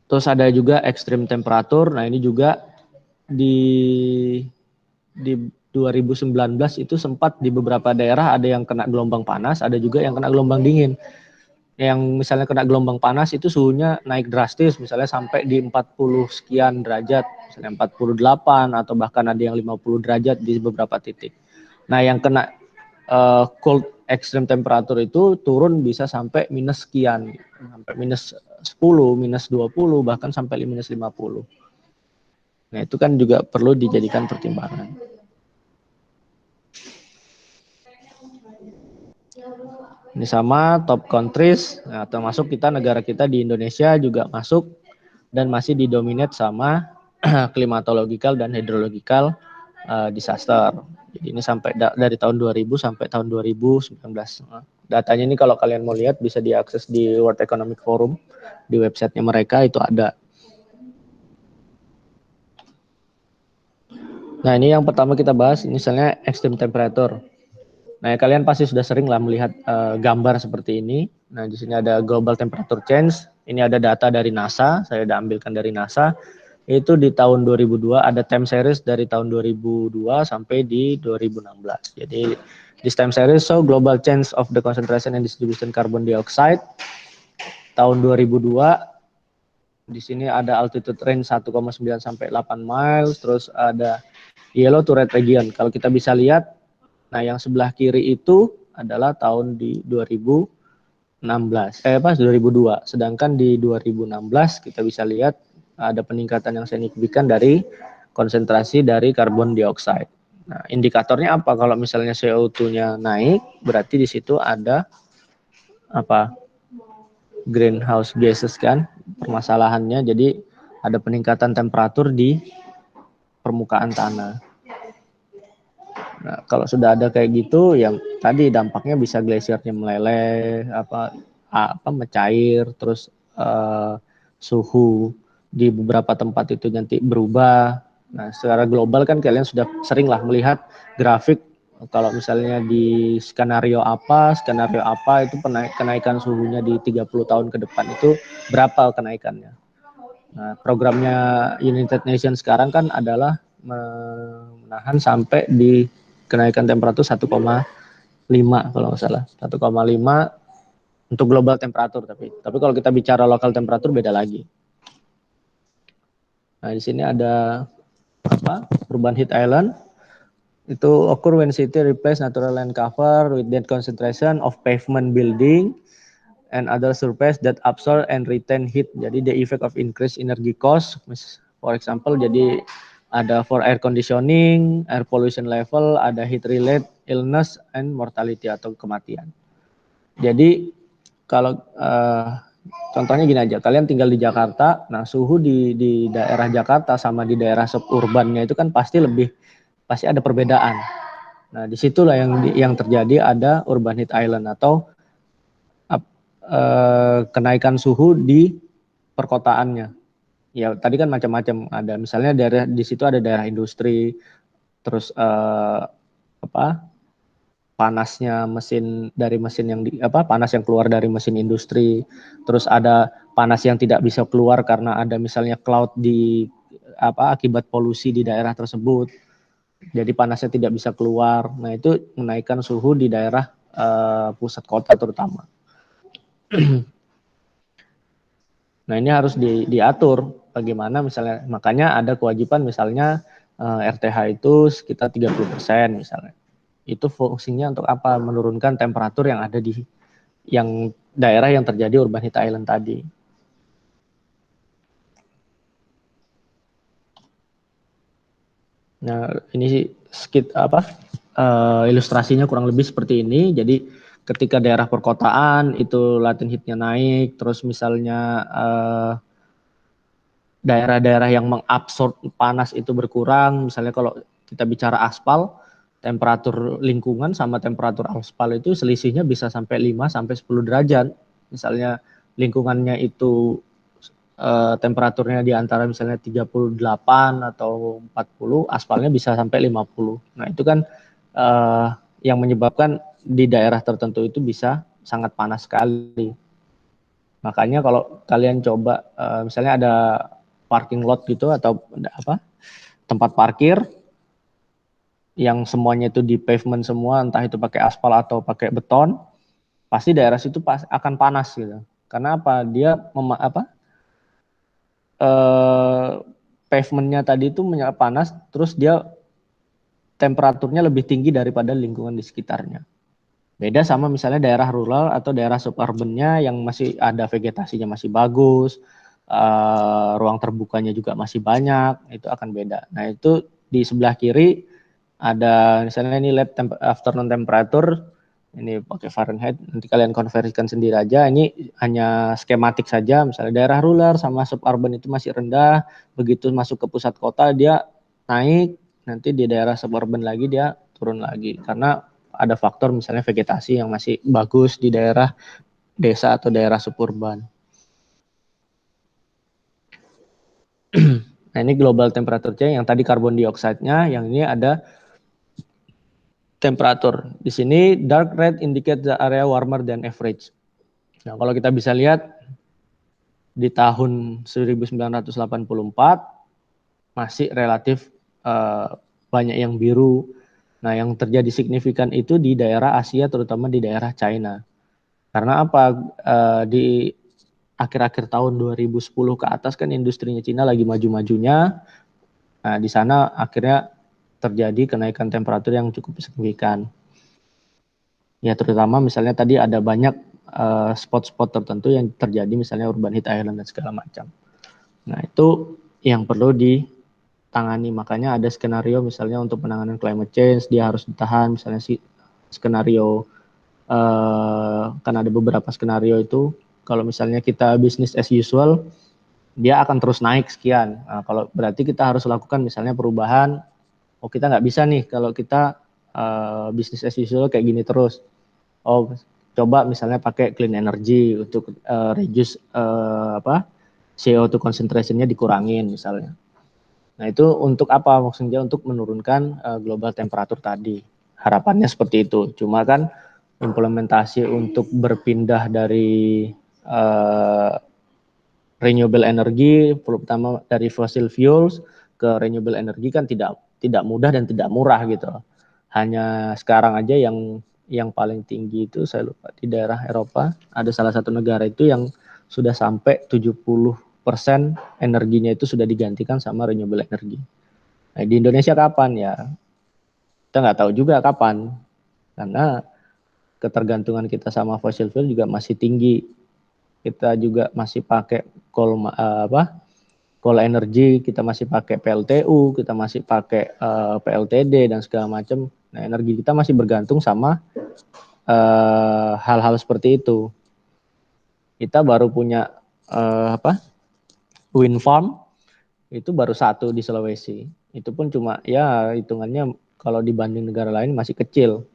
Terus ada juga extreme temperature. Nah, ini juga di 2019 itu sempat di beberapa daerah ada yang kena gelombang panas, ada juga yang kena gelombang dingin. Yang misalnya kena gelombang panas itu suhunya naik drastis, misalnya sampai di 40 sekian derajat, misalnya 48 atau bahkan ada yang 50 derajat di beberapa titik. Nah, yang kena cold extreme temperature itu turun bisa sampai minus sekian, sampai minus 10, minus 20, bahkan sampai minus 50. Nah, itu kan juga perlu dijadikan pertimbangan. Ini sama top countries, nah, termasuk negara kita di Indonesia juga masuk dan masih didominate sama climatological dan hydrological disaster. Jadi ini sampai dari tahun 2000 sampai tahun 2019. Datanya ini kalau kalian mau lihat bisa diakses di World Economic Forum, di websitenya mereka itu ada. Nah, ini yang pertama kita bahas, misalnya extreme temperature. Nah, kalian pasti sudah sering lah melihat gambar seperti ini. Nah, di sini ada global temperature change. Ini ada data dari NASA, saya udah ambilkan dari NASA. Itu di tahun 2002 ada time series dari tahun 2002 sampai di 2016. Jadi this time series show global change of the concentration and distribution carbon dioxide. Tahun 2002 di sini ada altitude range 1,9 sampai 8 miles, terus ada yellow to red region. Kalau kita bisa lihat, nah yang sebelah kiri itu adalah tahun di 2002. Sedangkan di 2016 kita bisa lihat ada peningkatan yang signifikan dari konsentrasi dari karbon dioksida. Nah, indikatornya apa? Kalau misalnya CO2-nya naik, berarti di situ ada apa? greenhouse gases kan permasalahannya. Jadi ada peningkatan temperatur di permukaan tanah. Nah, kalau sudah ada kayak gitu, yang tadi dampaknya bisa glasiernya meleleh, mencair, terus suhu di beberapa tempat itu nanti berubah. Nah, secara global kan kalian sudah sering lah melihat grafik kalau misalnya di skenario apa itu kenaikan suhunya di 30 tahun ke depan itu berapa kenaikannya. Nah, programnya United Nations sekarang kan adalah menahan sampai di kenaikan temperatur 1,5 kalau nggak salah. 1,5 untuk global temperatur, tapi kalau kita bicara lokal temperatur beda lagi. Nah, di sini ada urban heat island. Itu occur when city replace natural land cover with that concentration of pavement building and other surface that absorb and retain heat. Jadi the effect of increased energy cost, for example, jadi ada for air conditioning, air pollution level, ada heat related illness and mortality atau kematian. Jadi kalau contohnya gini aja, kalian tinggal di Jakarta, nah suhu di daerah Jakarta sama di daerah suburbannya itu kan pasti ada perbedaan. Nah, disitulah yang terjadi ada urban heat island atau kenaikan suhu di perkotaannya. Ya, tadi kan macam-macam, ada misalnya di situ ada daerah industri, terus panasnya panas yang keluar dari mesin industri, terus ada panas yang tidak bisa keluar karena ada misalnya cloud akibat polusi di daerah tersebut. Jadi panasnya tidak bisa keluar. Nah, itu menaikkan suhu di daerah pusat kota terutama. Nah, ini harus diatur bagaimana misalnya, makanya ada kewajiban misalnya RTH itu sekitar 30% misalnya. Itu fungsinya untuk apa? Menurunkan temperatur yang ada di daerah yang terjadi urban heat island tadi. Nah, ini ilustrasinya kurang lebih seperti ini. Jadi ketika daerah perkotaan itu latent heat-nya naik, terus misalnya daerah-daerah yang mengabsorb panas itu berkurang. Misalnya kalau kita bicara aspal, temperatur lingkungan sama temperatur aspal itu selisihnya bisa sampai 5 sampai 10 derajat. Misalnya lingkungannya itu temperaturnya di antara misalnya 38 atau 40, aspalnya bisa sampai 50. Nah, itu kan yang menyebabkan di daerah tertentu itu bisa sangat panas sekali. Makanya kalau kalian coba misalnya ada parking lot gitu atau tempat parkir yang semuanya itu di pavement semua, entah itu pakai aspal atau pakai beton, pasti daerah situ akan panas gitu. Karena apa? Dia pavementnya tadi itu panas, terus dia temperaturnya lebih tinggi daripada lingkungan di sekitarnya. Beda sama misalnya daerah rural atau daerah suburbannya yang masih ada vegetasinya masih bagus, ruang terbukanya juga masih banyak, itu akan beda. Nah, itu di sebelah kiri ada misalnya ini lab afternoon temperature, ini pakai Fahrenheit, nanti kalian konversikan sendiri aja. Ini hanya skematik saja, misalnya daerah rural sama suburban itu masih rendah, begitu masuk ke pusat kota dia naik, nanti di daerah suburban lagi dia turun lagi, karena ada faktor misalnya vegetasi yang masih bagus di daerah desa atau daerah suburban. Nah, ini global temperature-nya, yang tadi carbon dioxide-nya, yang ini ada temperatur. Di sini dark red indicate the area warmer than average. Nah, kalau kita bisa lihat di tahun 1984 masih relatif banyak yang biru. Nah, yang terjadi signifikan itu di daerah Asia, terutama di daerah China. Karena apa? Di akhir-akhir tahun 2010 ke atas kan industrinya Cina lagi maju-majunya. Nah, di sana akhirnya terjadi kenaikan temperatur yang cukup signifikan. Ya, terutama misalnya tadi ada banyak spot-spot tertentu yang terjadi misalnya urban heat island dan segala macam. Nah, itu yang perlu ditangani. Makanya ada skenario misalnya untuk penanganan climate change, dia harus ditahan. Misalnya skenario, kan ada beberapa skenario itu Kalau misalnya kita bisnis as usual, dia akan terus naik sekian. Nah, kalau berarti kita harus lakukan misalnya perubahan. Oh, kita nggak bisa nih kalau kita bisnis as usual kayak gini terus. Oh, coba misalnya pakai clean energy untuk reduce CO2 concentration-nya dikurangin misalnya. Nah, itu untuk apa? Maksudnya untuk menurunkan global temperatur tadi. Harapannya seperti itu. Cuma kan implementasi untuk berpindah dari renewable energy, terutama dari fossil fuels ke renewable energy kan tidak mudah dan tidak murah gitu. Hanya sekarang aja yang paling tinggi itu saya lupa di daerah Eropa ada salah satu negara itu yang sudah sampai 70% energinya itu sudah digantikan sama renewable energy. Nah, di Indonesia kapan ya? Kita nggak tahu juga kapan karena ketergantungan kita sama fossil fuel juga masih tinggi. Kita juga masih pakai coal energy, kita masih pakai PLTU, kita masih pakai PLTD dan segala macam. Nah, energi kita masih bergantung sama hal-hal seperti itu. Kita baru punya wind farm itu baru satu di Sulawesi. Itu pun cuma ya hitungannya kalau dibanding negara lain masih kecil.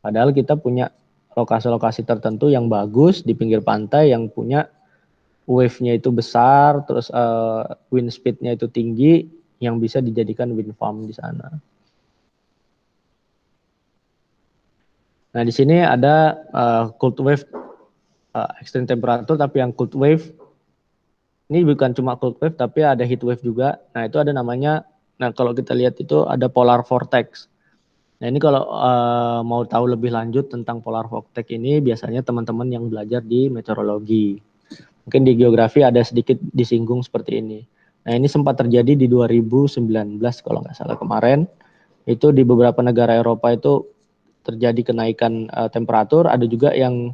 Padahal kita punya lokasi-lokasi tertentu yang bagus di pinggir pantai yang punya wave-nya itu besar, terus wind speed-nya itu tinggi, yang bisa dijadikan wind farm di sana. Nah, di sini ada cold wave, extreme temperature, tapi yang cold wave, ini bukan cuma cold wave, tapi ada heat wave juga. Nah, itu ada namanya, nah kalau kita lihat itu ada polar vortex. Nah, ini kalau mau tahu lebih lanjut tentang polar vortex ini, biasanya teman-teman yang belajar di meteorologi. Mungkin di geografi ada sedikit disinggung seperti ini. Nah, ini sempat terjadi di 2019 kalau nggak salah kemarin. Itu di beberapa negara Eropa itu terjadi kenaikan temperatur, ada juga yang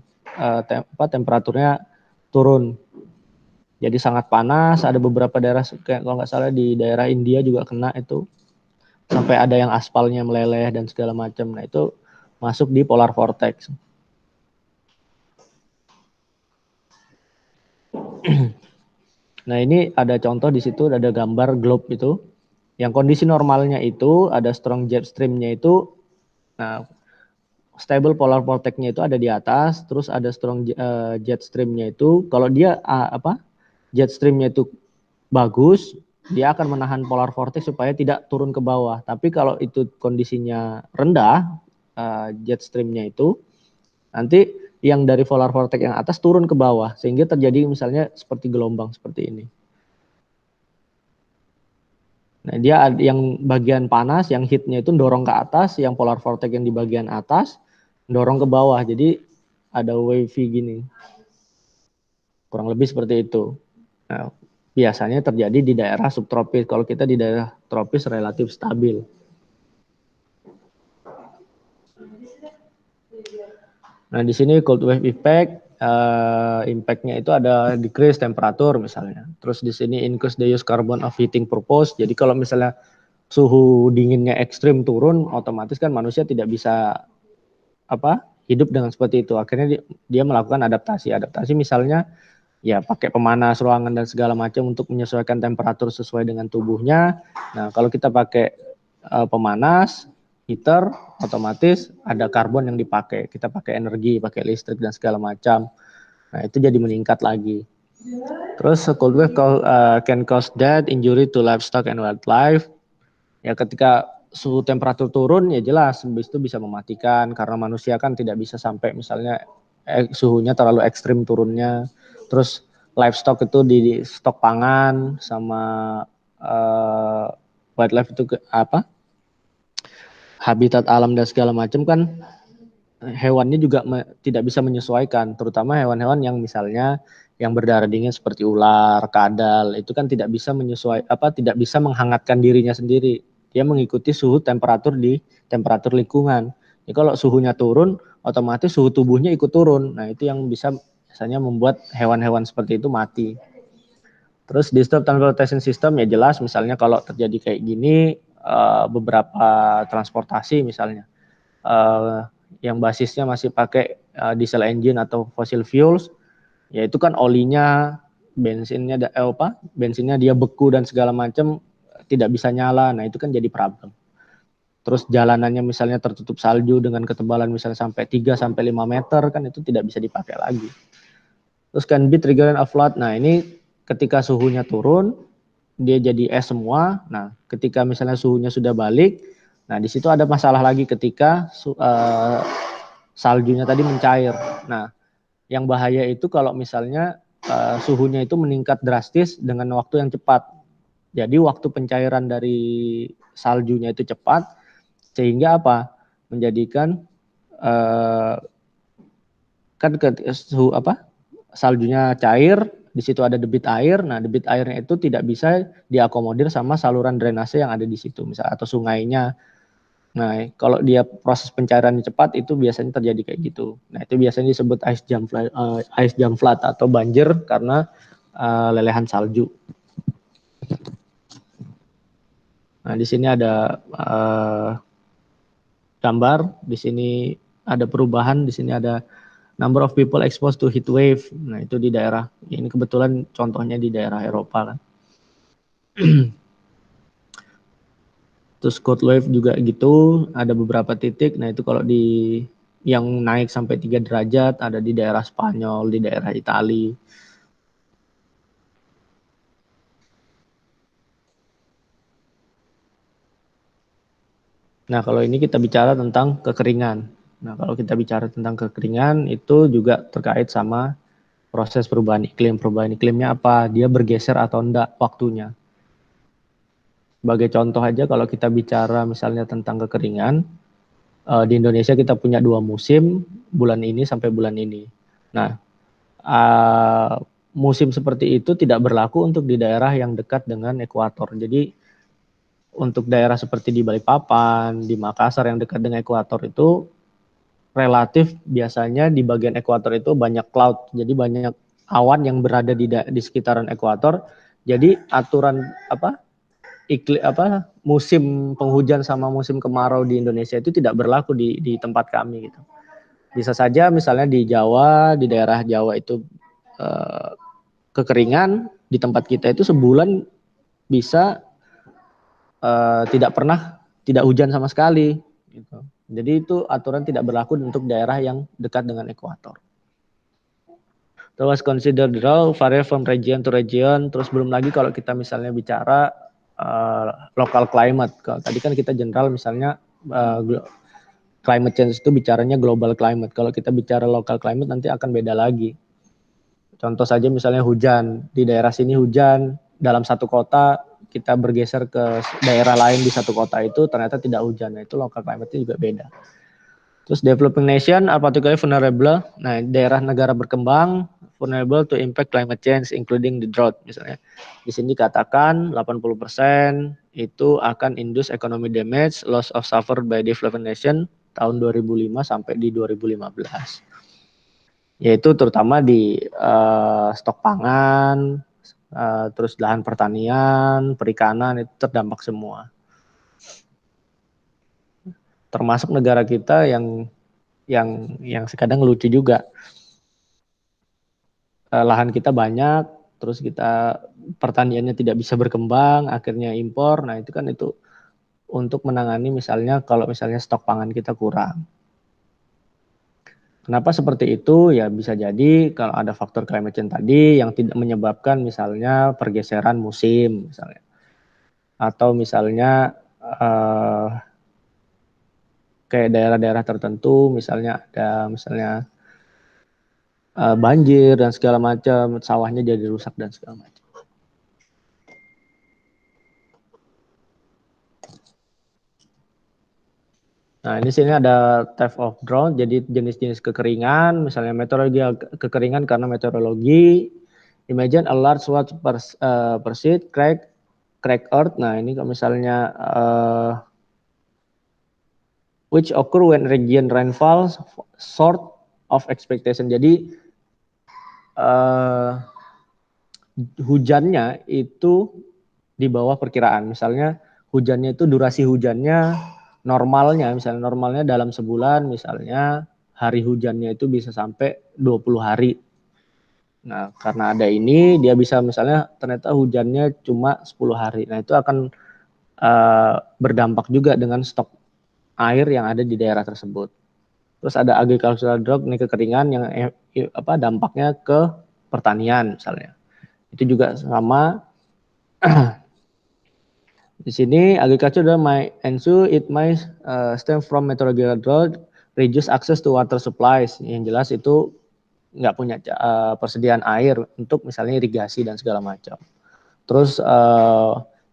temperaturnya turun. Jadi sangat panas, ada beberapa daerah kayak kalau nggak salah di daerah India juga kena itu. Sampai ada yang aspalnya meleleh dan segala macam. Nah, itu masuk di polar vortex. Nah, ini ada contoh di situ, ada gambar globe itu. Yang kondisi normalnya itu ada strong jet stream-nya itu, nah stable polar vortex-nya itu ada di atas, terus ada strong jet stream-nya itu, kalau dia jet stream-nya itu bagus, dia akan menahan polar vortex supaya tidak turun ke bawah. Tapi kalau itu kondisinya rendah, jet stream-nya itu, nanti yang dari polar vortex yang atas turun ke bawah, sehingga terjadi misalnya seperti gelombang seperti ini. Nah, dia yang bagian panas, yang heatnya itu dorong ke atas, yang polar vortex yang di bagian atas dorong ke bawah. Jadi ada wavy gini. Kurang lebih seperti itu. Nah, biasanya terjadi di daerah subtropis. Kalau kita di daerah tropis relatif stabil. Nah, di sini cold wave effect, impact-nya itu ada decrease temperatur misalnya. Terus di sini increase the use carbon of heating purpose. Jadi kalau misalnya suhu dinginnya ekstrim turun, otomatis kan manusia tidak bisa hidup dengan seperti itu. Akhirnya dia melakukan adaptasi. Adaptasi misalnya ya pakai pemanas ruangan dan segala macam untuk menyesuaikan temperatur sesuai dengan tubuhnya. Nah, kalau kita pakai pemanas, heater, otomatis ada karbon yang dipakai. Kita pakai energi, pakai listrik dan segala macam. Nah, itu jadi meningkat lagi. Terus cold wave can cause death, injury to livestock and wildlife. Ya ketika suhu temperatur turun ya jelas habis itu bisa mematikan karena manusia kan tidak bisa sampai misalnya suhunya terlalu ekstrim turunnya. Terus livestock itu di stok pangan sama wildlife itu habitat alam dan segala macam kan hewannya juga tidak bisa menyesuaikan, terutama hewan-hewan yang misalnya yang berdarah dingin seperti ular, kadal, itu kan tidak bisa tidak bisa menghangatkan dirinya sendiri. Dia mengikuti suhu temperatur di temperatur lingkungan. Jadi kalau suhunya turun, otomatis suhu tubuhnya ikut turun. Nah, itu yang bisa biasanya membuat hewan-hewan seperti itu mati. Terus disturb transportation system ya jelas misalnya kalau terjadi kayak gini beberapa transportasi misalnya yang basisnya masih pakai diesel engine atau fossil fuels, Ya itu kan olinya, bensinnya bensinnya dia beku dan segala macam, tidak bisa nyala. Nah, itu kan jadi problem. Terus jalanannya misalnya tertutup salju dengan ketebalan misalnya sampai 3 sampai 5 meter, kan itu tidak bisa dipakai lagi. Terus can be trigger a flood. Nah, ini ketika suhunya turun, dia jadi es semua. Nah, ketika misalnya suhunya sudah balik, nah di situ ada masalah lagi ketika saljunya tadi mencair. Nah, yang bahaya itu kalau misalnya suhunya itu meningkat drastis dengan waktu yang cepat. Jadi waktu pencairan dari saljunya itu cepat, sehingga apa? Menjadikan kan suhu saljunya cair, di situ ada debit air. Nah, debit airnya itu tidak bisa diakomodir sama saluran drainase yang ada di situ, misalnya atau sungainya. Nah, kalau dia proses pencairannya cepat itu biasanya terjadi kayak gitu. Nah, itu biasanya disebut ice jam flood atau banjir karena lelehan salju. Nah, di sini ada gambar, di sini ada perubahan, di sini ada number of people exposed to heat wave. Nah, itu di daerah, ini kebetulan contohnya di daerah Eropa kan. Terus cold wave juga gitu, ada beberapa titik. Nah, itu kalau di yang naik sampai 3 derajat ada di daerah Spanyol, di daerah Italia. Nah, kalau ini kita bicara tentang kekeringan. Nah, kalau kita bicara tentang kekeringan itu juga terkait sama proses perubahan iklim. Perubahan iklimnya apa? Dia bergeser atau enggak waktunya. Sebagai contoh aja kalau kita bicara misalnya tentang kekeringan, di Indonesia kita punya 2 musim, bulan ini sampai bulan ini. Nah, musim seperti itu tidak berlaku untuk di daerah yang dekat dengan ekuator. Jadi untuk daerah seperti di Balikpapan, di Makassar yang dekat dengan ekuator itu relatif biasanya di bagian ekuator itu banyak cloud. Jadi banyak awan yang berada di sekitaran ekuator. Jadi aturan musim penghujan sama musim kemarau di Indonesia itu tidak berlaku di tempat kami gitu. Bisa saja misalnya di Jawa, di daerah Jawa itu kekeringan, di tempat kita itu sebulan bisa tidak hujan sama sekali gitu. Jadi itu aturan tidak berlaku untuk daerah yang dekat dengan ekuator. Terus consider drought vary from region to region. Terus belum lagi kalau kita misalnya bicara local climate. Kalau tadi kan kita general misalnya climate change itu bicaranya global climate. Kalau kita bicara local climate nanti akan beda lagi. Contoh saja misalnya hujan. Di daerah sini hujan, dalam satu kota kita bergeser ke daerah lain di satu kota itu ternyata tidak hujan. Nah, itu local climate itu juga beda. Terus developing nation are particularly vulnerable. Nah, daerah negara berkembang vulnerable to impact climate change including the drought misalnya. Di sini dikatakan 80% itu akan induce economic damage loss of suffered by developing nation tahun 2005 sampai di 2015. Yaitu terutama di stok pangan, terus lahan pertanian, perikanan itu terdampak semua. Termasuk negara kita yang sekadang lucu juga. Lahan kita banyak, terus kita pertaniannya tidak bisa berkembang, akhirnya impor. Nah, itu kan itu untuk menangani misalnya kalau misalnya stok pangan kita kurang. Kenapa seperti itu? Ya bisa jadi kalau ada faktor climate change tadi yang tidak menyebabkan misalnya pergeseran musim misalnya. Atau misalnya kayak daerah-daerah tertentu misalnya ada banjir dan segala macam, sawahnya jadi rusak dan segala macam. Nah, ini sini ada type of drought, jadi jenis-jenis kekeringan, misalnya meteorologi kekeringan karena meteorologi. Imagine a large swath persist, crack earth. Nah, ini kalau misalnya which occur when region rainfall short of expectation. Jadi hujannya itu di bawah perkiraan. Misalnya hujannya itu durasi hujannya normalnya dalam sebulan misalnya hari hujannya itu bisa sampai 20 hari. Nah, karena ada ini, dia bisa misalnya ternyata hujannya cuma 10 hari. Nah, itu akan berdampak juga dengan stok air yang ada di daerah tersebut. Terus ada agricultural drought, ini kekeringan yang dampaknya ke pertanian misalnya. Itu juga sama. Di sini agriculture might ensure it might stem from meteorological drought, reduce access to water supplies. Yang jelas itu nggak punya persediaan air untuk misalnya irigasi dan segala macam. Terus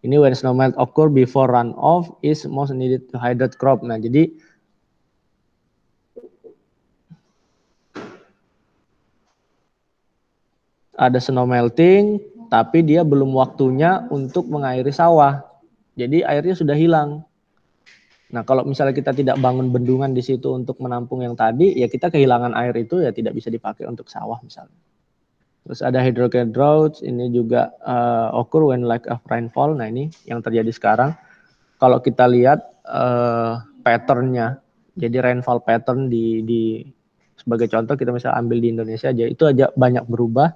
ini when snowmelt occur before runoff is most needed to hydrate crop. Nah, jadi ada snow melting, tapi dia belum waktunya untuk mengairi sawah. Jadi airnya sudah hilang. Nah, kalau misalnya kita tidak bangun bendungan di situ untuk menampung yang tadi, ya kita kehilangan air itu ya tidak bisa dipakai untuk sawah misalnya. Terus ada hydrocarbon drought, ini juga occur when lack of rainfall. Nah, ini yang terjadi sekarang. Kalau kita lihat patternnya, jadi rainfall pattern di sebagai contoh kita misalnya ambil di Indonesia aja, itu aja banyak berubah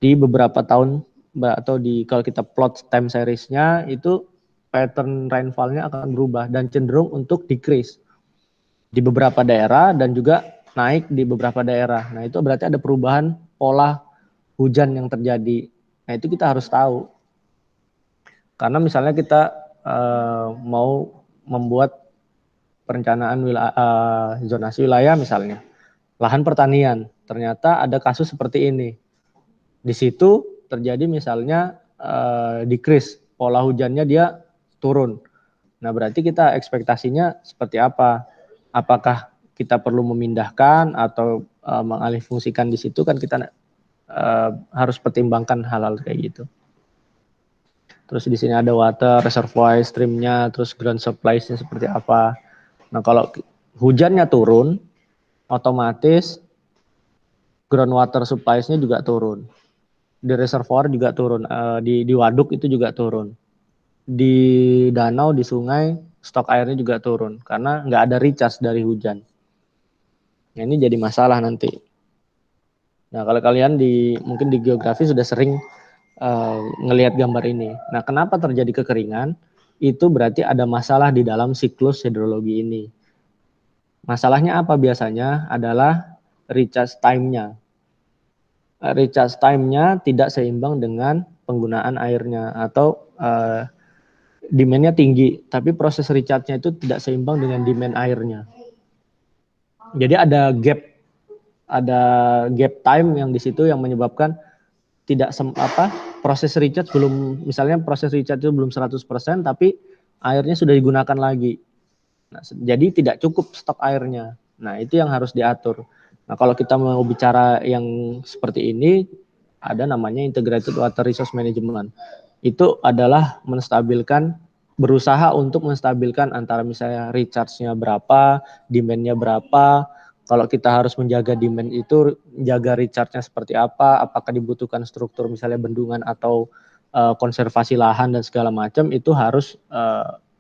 di beberapa tahun, atau kalau kita plot time series-nya itu pattern rainfall-nya akan berubah dan cenderung untuk decrease di beberapa daerah dan juga naik di beberapa daerah. Nah, itu berarti ada perubahan pola hujan yang terjadi. Nah, itu kita harus tahu. Karena misalnya kita mau membuat perencanaan zonasi wilayah misalnya, lahan pertanian, ternyata ada kasus seperti ini. Di situ terjadi misalnya decrease, pola hujannya dia turun. Nah, berarti kita ekspektasinya seperti apa? Apakah kita perlu memindahkan atau mengalihfungsikan di situ, kan kita harus pertimbangkan hal-hal kayak gitu. Terus di sini ada water reservoir streamnya, terus ground supplies-nya seperti apa. Nah, kalau hujannya turun, otomatis groundwater supplies-nya juga turun. Di reservoir juga turun, di waduk itu juga turun. Di danau, di sungai, stok airnya juga turun karena nggak ada recharge dari hujan. Nah, ini jadi masalah nanti. Nah, kalau kalian mungkin di geografi sudah sering ngelihat gambar ini. Nah, kenapa terjadi kekeringan? Itu berarti ada masalah di dalam siklus hidrologi ini. Masalahnya apa biasanya? Adalah recharge time-nya. Recharge time-nya tidak seimbang dengan penggunaan airnya, atau demand-nya tinggi, tapi proses recharge-nya itu tidak seimbang dengan demand airnya. Jadi ada gap time yang di situ yang menyebabkan proses recharge misalnya proses recharge itu belum 100%, tapi airnya sudah digunakan lagi. Nah, jadi tidak cukup stok airnya. Nah, itu yang harus diatur. Nah, kalau kita mau bicara yang seperti ini, ada namanya Integrated Water Resource Management. Itu adalah berusaha untuk menstabilkan antara misalnya recharge-nya berapa, demand-nya berapa. Kalau kita harus menjaga demand itu, jaga recharge-nya seperti apa, apakah dibutuhkan struktur misalnya bendungan atau konservasi lahan dan segala macam, itu harus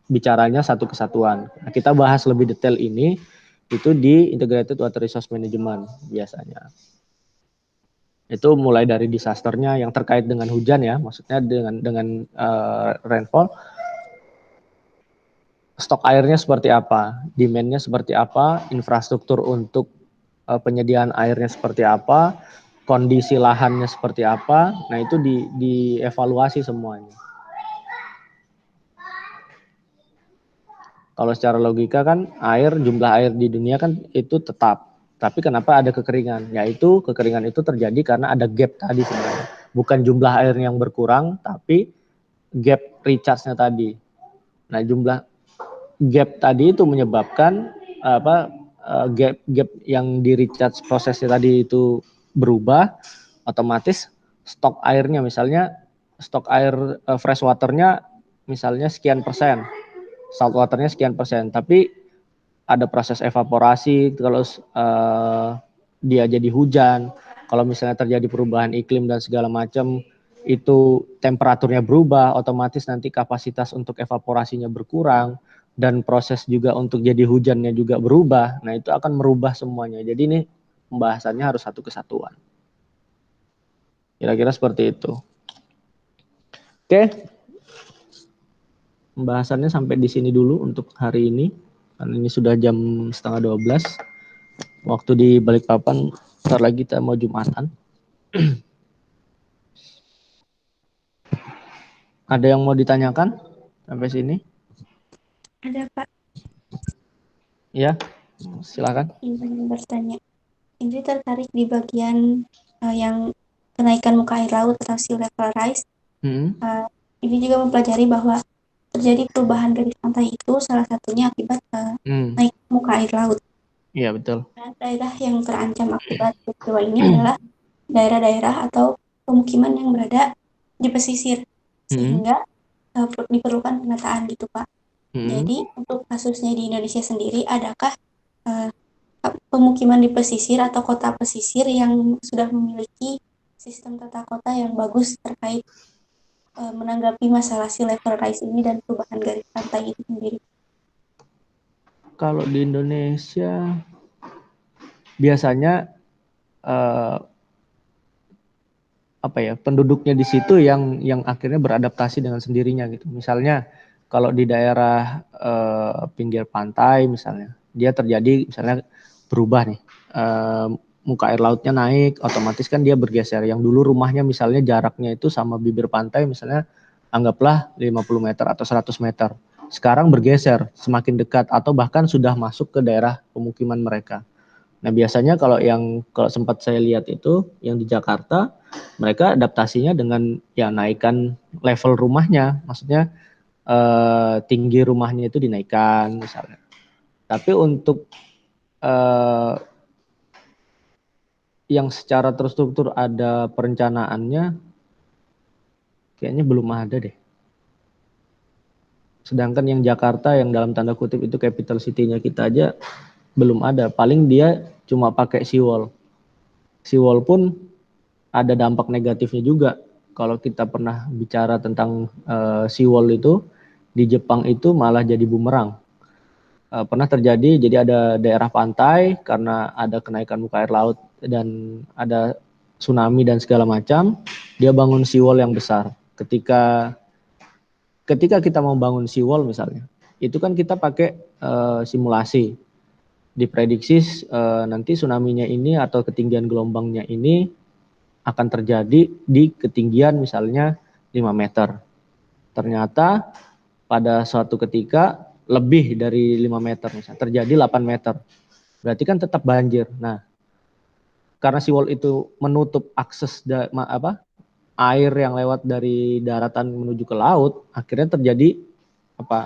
bicaranya satu kesatuan. Nah, kita bahas lebih detail ini itu di Integrated Water Resource Management biasanya. Itu mulai dari disasternya yang terkait dengan hujan ya, maksudnya dengan rainfall, stok airnya seperti apa, demand-nya seperti apa, infrastruktur untuk penyediaan airnya seperti apa, kondisi lahannya seperti apa. Nah, itu dievaluasi semuanya. Kalau secara logika kan jumlah air di dunia kan itu tetap. Tapi kenapa ada kekeringan? Yaitu kekeringan itu terjadi karena ada gap tadi sebenarnya. Bukan jumlah air yang berkurang, tapi gap recharge-nya tadi. Nah, jumlah gap tadi itu menyebabkan gap yang di recharge prosesnya tadi itu berubah, otomatis stok airnya misalnya stok air fresh waternya misalnya sekian persen, salt waternya sekian persen, tapi ada proses evaporasi, kalau dia jadi hujan, kalau misalnya terjadi perubahan iklim dan segala macam, itu temperaturnya berubah, otomatis nanti kapasitas untuk evaporasinya berkurang, dan proses juga untuk jadi hujannya juga berubah. Nah, itu akan merubah semuanya. Jadi ini pembahasannya harus satu kesatuan. Kira-kira seperti itu. Oke. Pembahasannya sampai di sini dulu untuk hari ini. Karena ini sudah jam 11:30. Waktu di Balikpapan, ntar lagi kita mau Jumatan. Ada yang mau ditanyakan sampai sini? Ada Pak. Ya, silakan. Ingin bertanya. Ini tertarik di bagian yang kenaikan muka air laut atau sea level rise. Ini juga mempelajari bahwa terjadi perubahan garis pantai itu salah satunya akibat naik muka air laut. Iya, betul. Daerah yang terancam akibat peristiwa ini adalah daerah-daerah atau pemukiman yang berada di pesisir, sehingga diperlukan penataan gitu Pak. Jadi untuk kasusnya di Indonesia sendiri, adakah pemukiman di pesisir atau kota pesisir yang sudah memiliki sistem tata kota yang bagus terkait menanggapi masalah sea level rise ini dan perubahan garis pantai itu sendiri? Kalau di Indonesia biasanya penduduknya di situ yang akhirnya beradaptasi dengan sendirinya gitu. Misalnya kalau di daerah pinggir pantai misalnya, dia terjadi misalnya berubah nih, muka air lautnya naik, otomatis kan dia bergeser. Yang dulu rumahnya misalnya jaraknya itu sama bibir pantai misalnya anggaplah 50 meter atau 100 meter. Sekarang bergeser semakin dekat atau bahkan sudah masuk ke daerah pemukiman mereka. Nah, biasanya kalau sempat saya lihat itu yang di Jakarta, mereka adaptasinya dengan ya naikkan level rumahnya, maksudnya tinggi rumahnya itu dinaikkan misalnya. Tapi untuk yang secara terstruktur ada perencanaannya, kayaknya belum ada deh. Sedangkan yang Jakarta yang dalam tanda kutip itu capital city-nya kita aja belum ada. Paling dia cuma pakai seawall. Seawall pun ada dampak negatifnya juga. Kalau kita pernah bicara tentang seawall itu, di Jepang itu malah jadi bumerang. Pernah terjadi, jadi ada daerah pantai karena ada kenaikan muka air laut dan ada tsunami dan segala macam, dia bangun seawall yang besar. Ketika kita mau bangun seawall misalnya, itu kan kita pakai simulasi. Diprediksi nanti tsunami-nya ini atau ketinggian gelombangnya ini akan terjadi di ketinggian misalnya 5 meter. Ternyata pada suatu ketika lebih dari 5 meter, misalnya terjadi 8 meter. Berarti kan tetap banjir. Nah, karena seawall itu menutup akses air yang lewat dari daratan menuju ke laut, akhirnya terjadi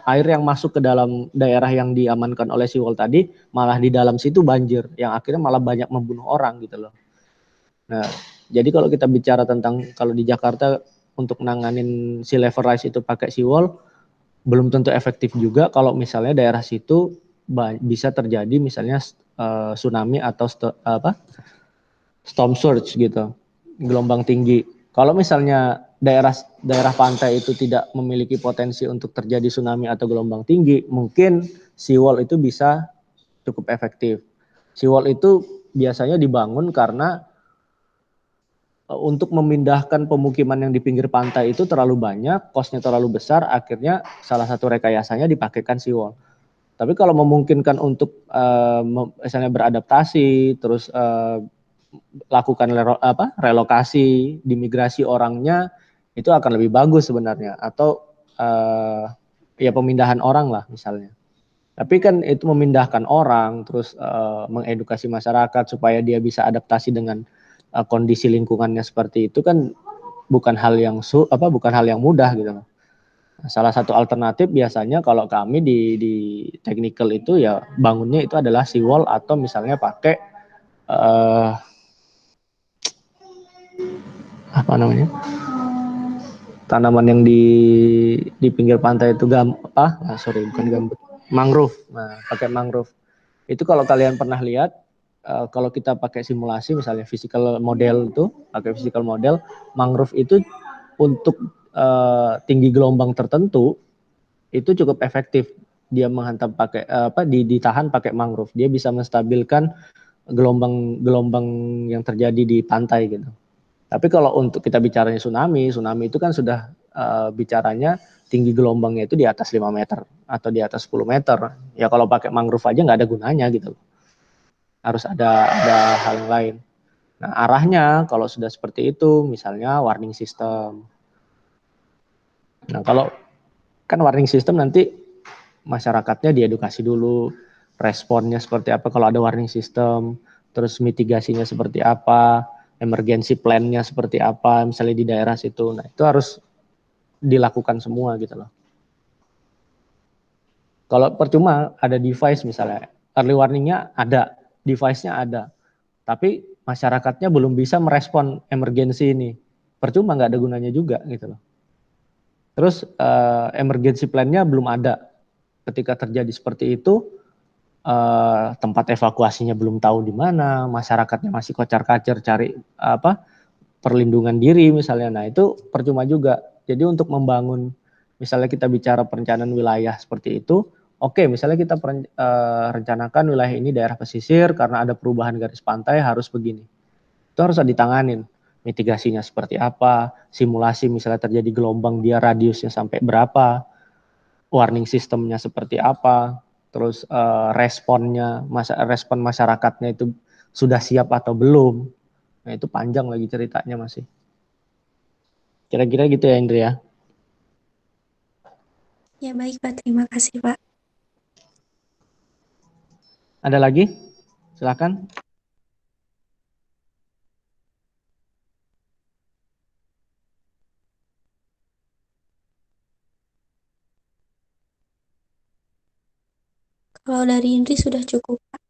air yang masuk ke dalam daerah yang diamankan oleh seawall tadi malah di dalam situ banjir, yang akhirnya malah banyak membunuh orang gitu loh. Nah, jadi kalau kita bicara tentang kalau di Jakarta untuk menanganin sea level rise itu pakai seawall, belum tentu efektif juga kalau misalnya daerah situ bisa terjadi misalnya tsunami atau storm surge gitu, gelombang tinggi. Kalau misalnya daerah pantai itu tidak memiliki potensi untuk terjadi tsunami atau gelombang tinggi, mungkin seawall itu bisa cukup efektif. Seawall itu biasanya dibangun karena untuk memindahkan pemukiman yang di pinggir pantai itu terlalu banyak, kosnya terlalu besar, akhirnya salah satu rekayasanya dipakaikan seawall. Tapi kalau memungkinkan untuk misalnya beradaptasi, terus lakukan relokasi, dimigrasi orangnya, itu akan lebih bagus sebenarnya. Atau ya pemindahan orang lah misalnya. Tapi kan itu memindahkan orang, terus mengedukasi masyarakat supaya dia bisa adaptasi dengan kondisi lingkungannya seperti itu kan bukan hal yang mudah gitu. Salah satu alternatif biasanya kalau kami di technical itu ya bangunnya itu adalah seawall atau misalnya pakai tanaman yang di pinggir pantai itu bukan gambut, mangrove. Nah, pakai mangrove. Itu kalau kalian pernah lihat, kalau kita pakai simulasi misalnya physical model itu, pakai physical model, mangrove itu untuk tinggi gelombang tertentu itu cukup efektif. Dia menghantam pakai ditahan pakai mangrove. Dia bisa menstabilkan gelombang yang terjadi di pantai gitu. Tapi kalau untuk kita bicaranya tsunami itu kan sudah bicaranya tinggi gelombangnya itu di atas 5 meter atau di atas 10 meter. Ya kalau pakai mangrove aja nggak ada gunanya gitu. Harus ada hal yang lain. Nah, arahnya kalau sudah seperti itu, misalnya warning system. Nah, kalau kan warning system nanti masyarakatnya diedukasi dulu, responnya seperti apa kalau ada warning system, terus mitigasinya seperti apa, emergency plan-nya seperti apa, misalnya di daerah situ. Nah, itu harus dilakukan semua gitu loh. Kalau percuma ada device misalnya, early warning-nya ada, device-nya ada, tapi masyarakatnya belum bisa merespon emergency ini. Percuma, nggak ada gunanya juga gitu loh. Terus emergency plan-nya belum ada. Ketika terjadi seperti itu, tempat evakuasinya belum tahu di mana, masyarakatnya masih kocar-kacir cari perlindungan diri misalnya. Nah, itu percuma juga. Jadi untuk membangun, misalnya kita bicara perencanaan wilayah seperti itu, oke, misalnya kita rencanakan wilayah ini daerah pesisir karena ada perubahan garis pantai harus begini. Itu harus ditanganin. Mitigasinya seperti apa, simulasi misalnya terjadi gelombang dia radiusnya sampai berapa, warning sistemnya seperti apa, terus respon masyarakatnya itu sudah siap atau belum. Nah, itu panjang lagi ceritanya masih. Kira-kira gitu ya, Indri ya. Ya baik Pak, terima kasih Pak. Ada lagi? Silakan. Kalau dari Indri sudah cukup Pak.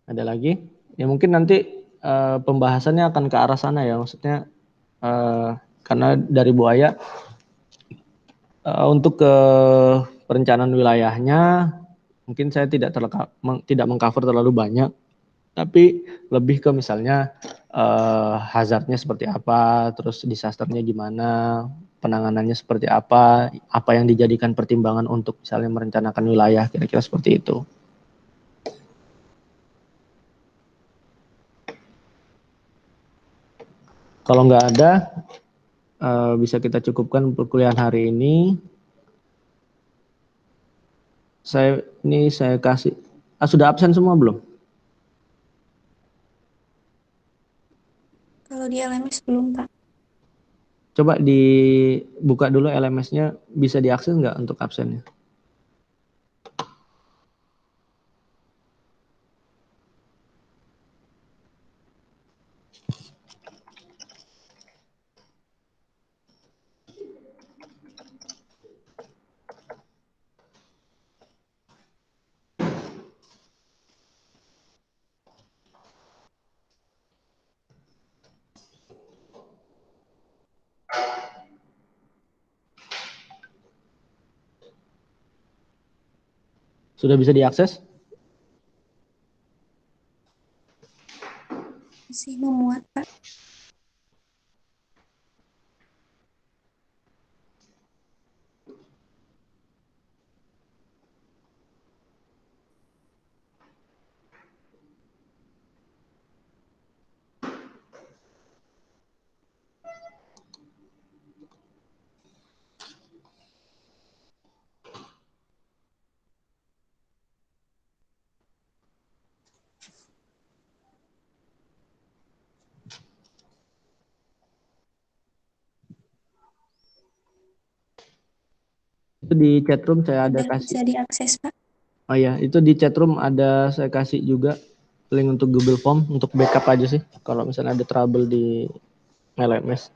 Ada lagi? Ya mungkin nanti pembahasannya akan ke arah sana ya, maksudnya karena dari Bu Aya untuk ke perencanaan wilayahnya mungkin saya tidak mengcover terlalu banyak, tapi lebih ke misalnya hazardnya seperti apa, terus disasternya gimana, penanganannya seperti apa yang dijadikan pertimbangan untuk misalnya merencanakan wilayah, kira-kira seperti itu. Kalau nggak ada, bisa kita cukupkan perkuliahan hari ini. Saya kasih, sudah absen semua belum? Kalau di LMS belum Pak. Coba dibuka dulu LMS-nya, bisa diakses nggak untuk absennya? Sudah bisa diakses? Masih memuat Pak. Itu di chatroom saya ada Sudah kasih. bisa diakses Pak. Oh ya, itu di chatroom ada saya kasih juga link untuk Google Form untuk backup aja sih. Kalau misalnya ada trouble di LMS.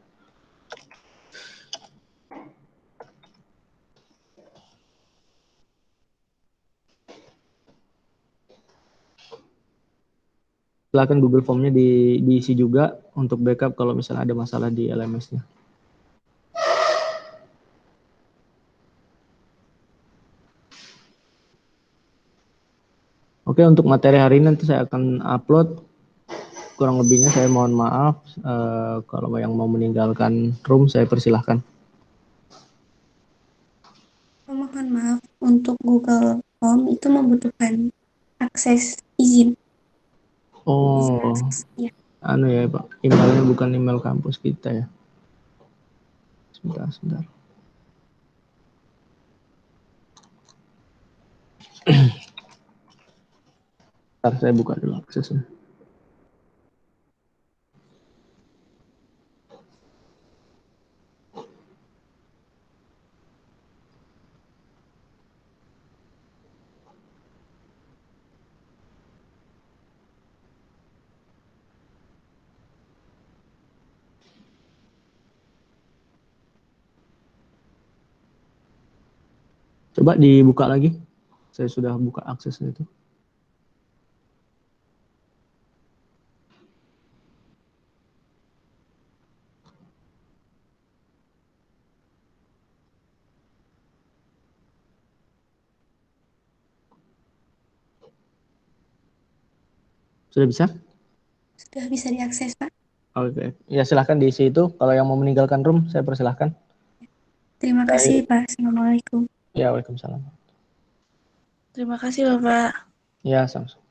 silakan Google Form-nya diisi juga untuk backup kalau misalnya ada masalah di LMS-nya. Oke, untuk materi hari ini nanti saya akan upload. Kurang lebihnya saya mohon maaf. Kalau yang mau meninggalkan room, saya persilahkan. Mohon maaf, untuk Google Form itu membutuhkan akses izin. Oh, Ya. anu ya Pak, emailnya bukan email kampus kita ya. Sebentar. Ntar saya buka dulu aksesnya. Coba dibuka lagi. Saya sudah buka aksesnya itu. Sudah bisa? Sudah bisa diakses, Pak. Oke. Ya silahkan diisi itu. Kalau yang mau meninggalkan room, saya persilahkan. Terima kasih, Pak. Assalamualaikum. Ya, waalaikumsalam. Terima kasih Bapak. Ya, sama-sama.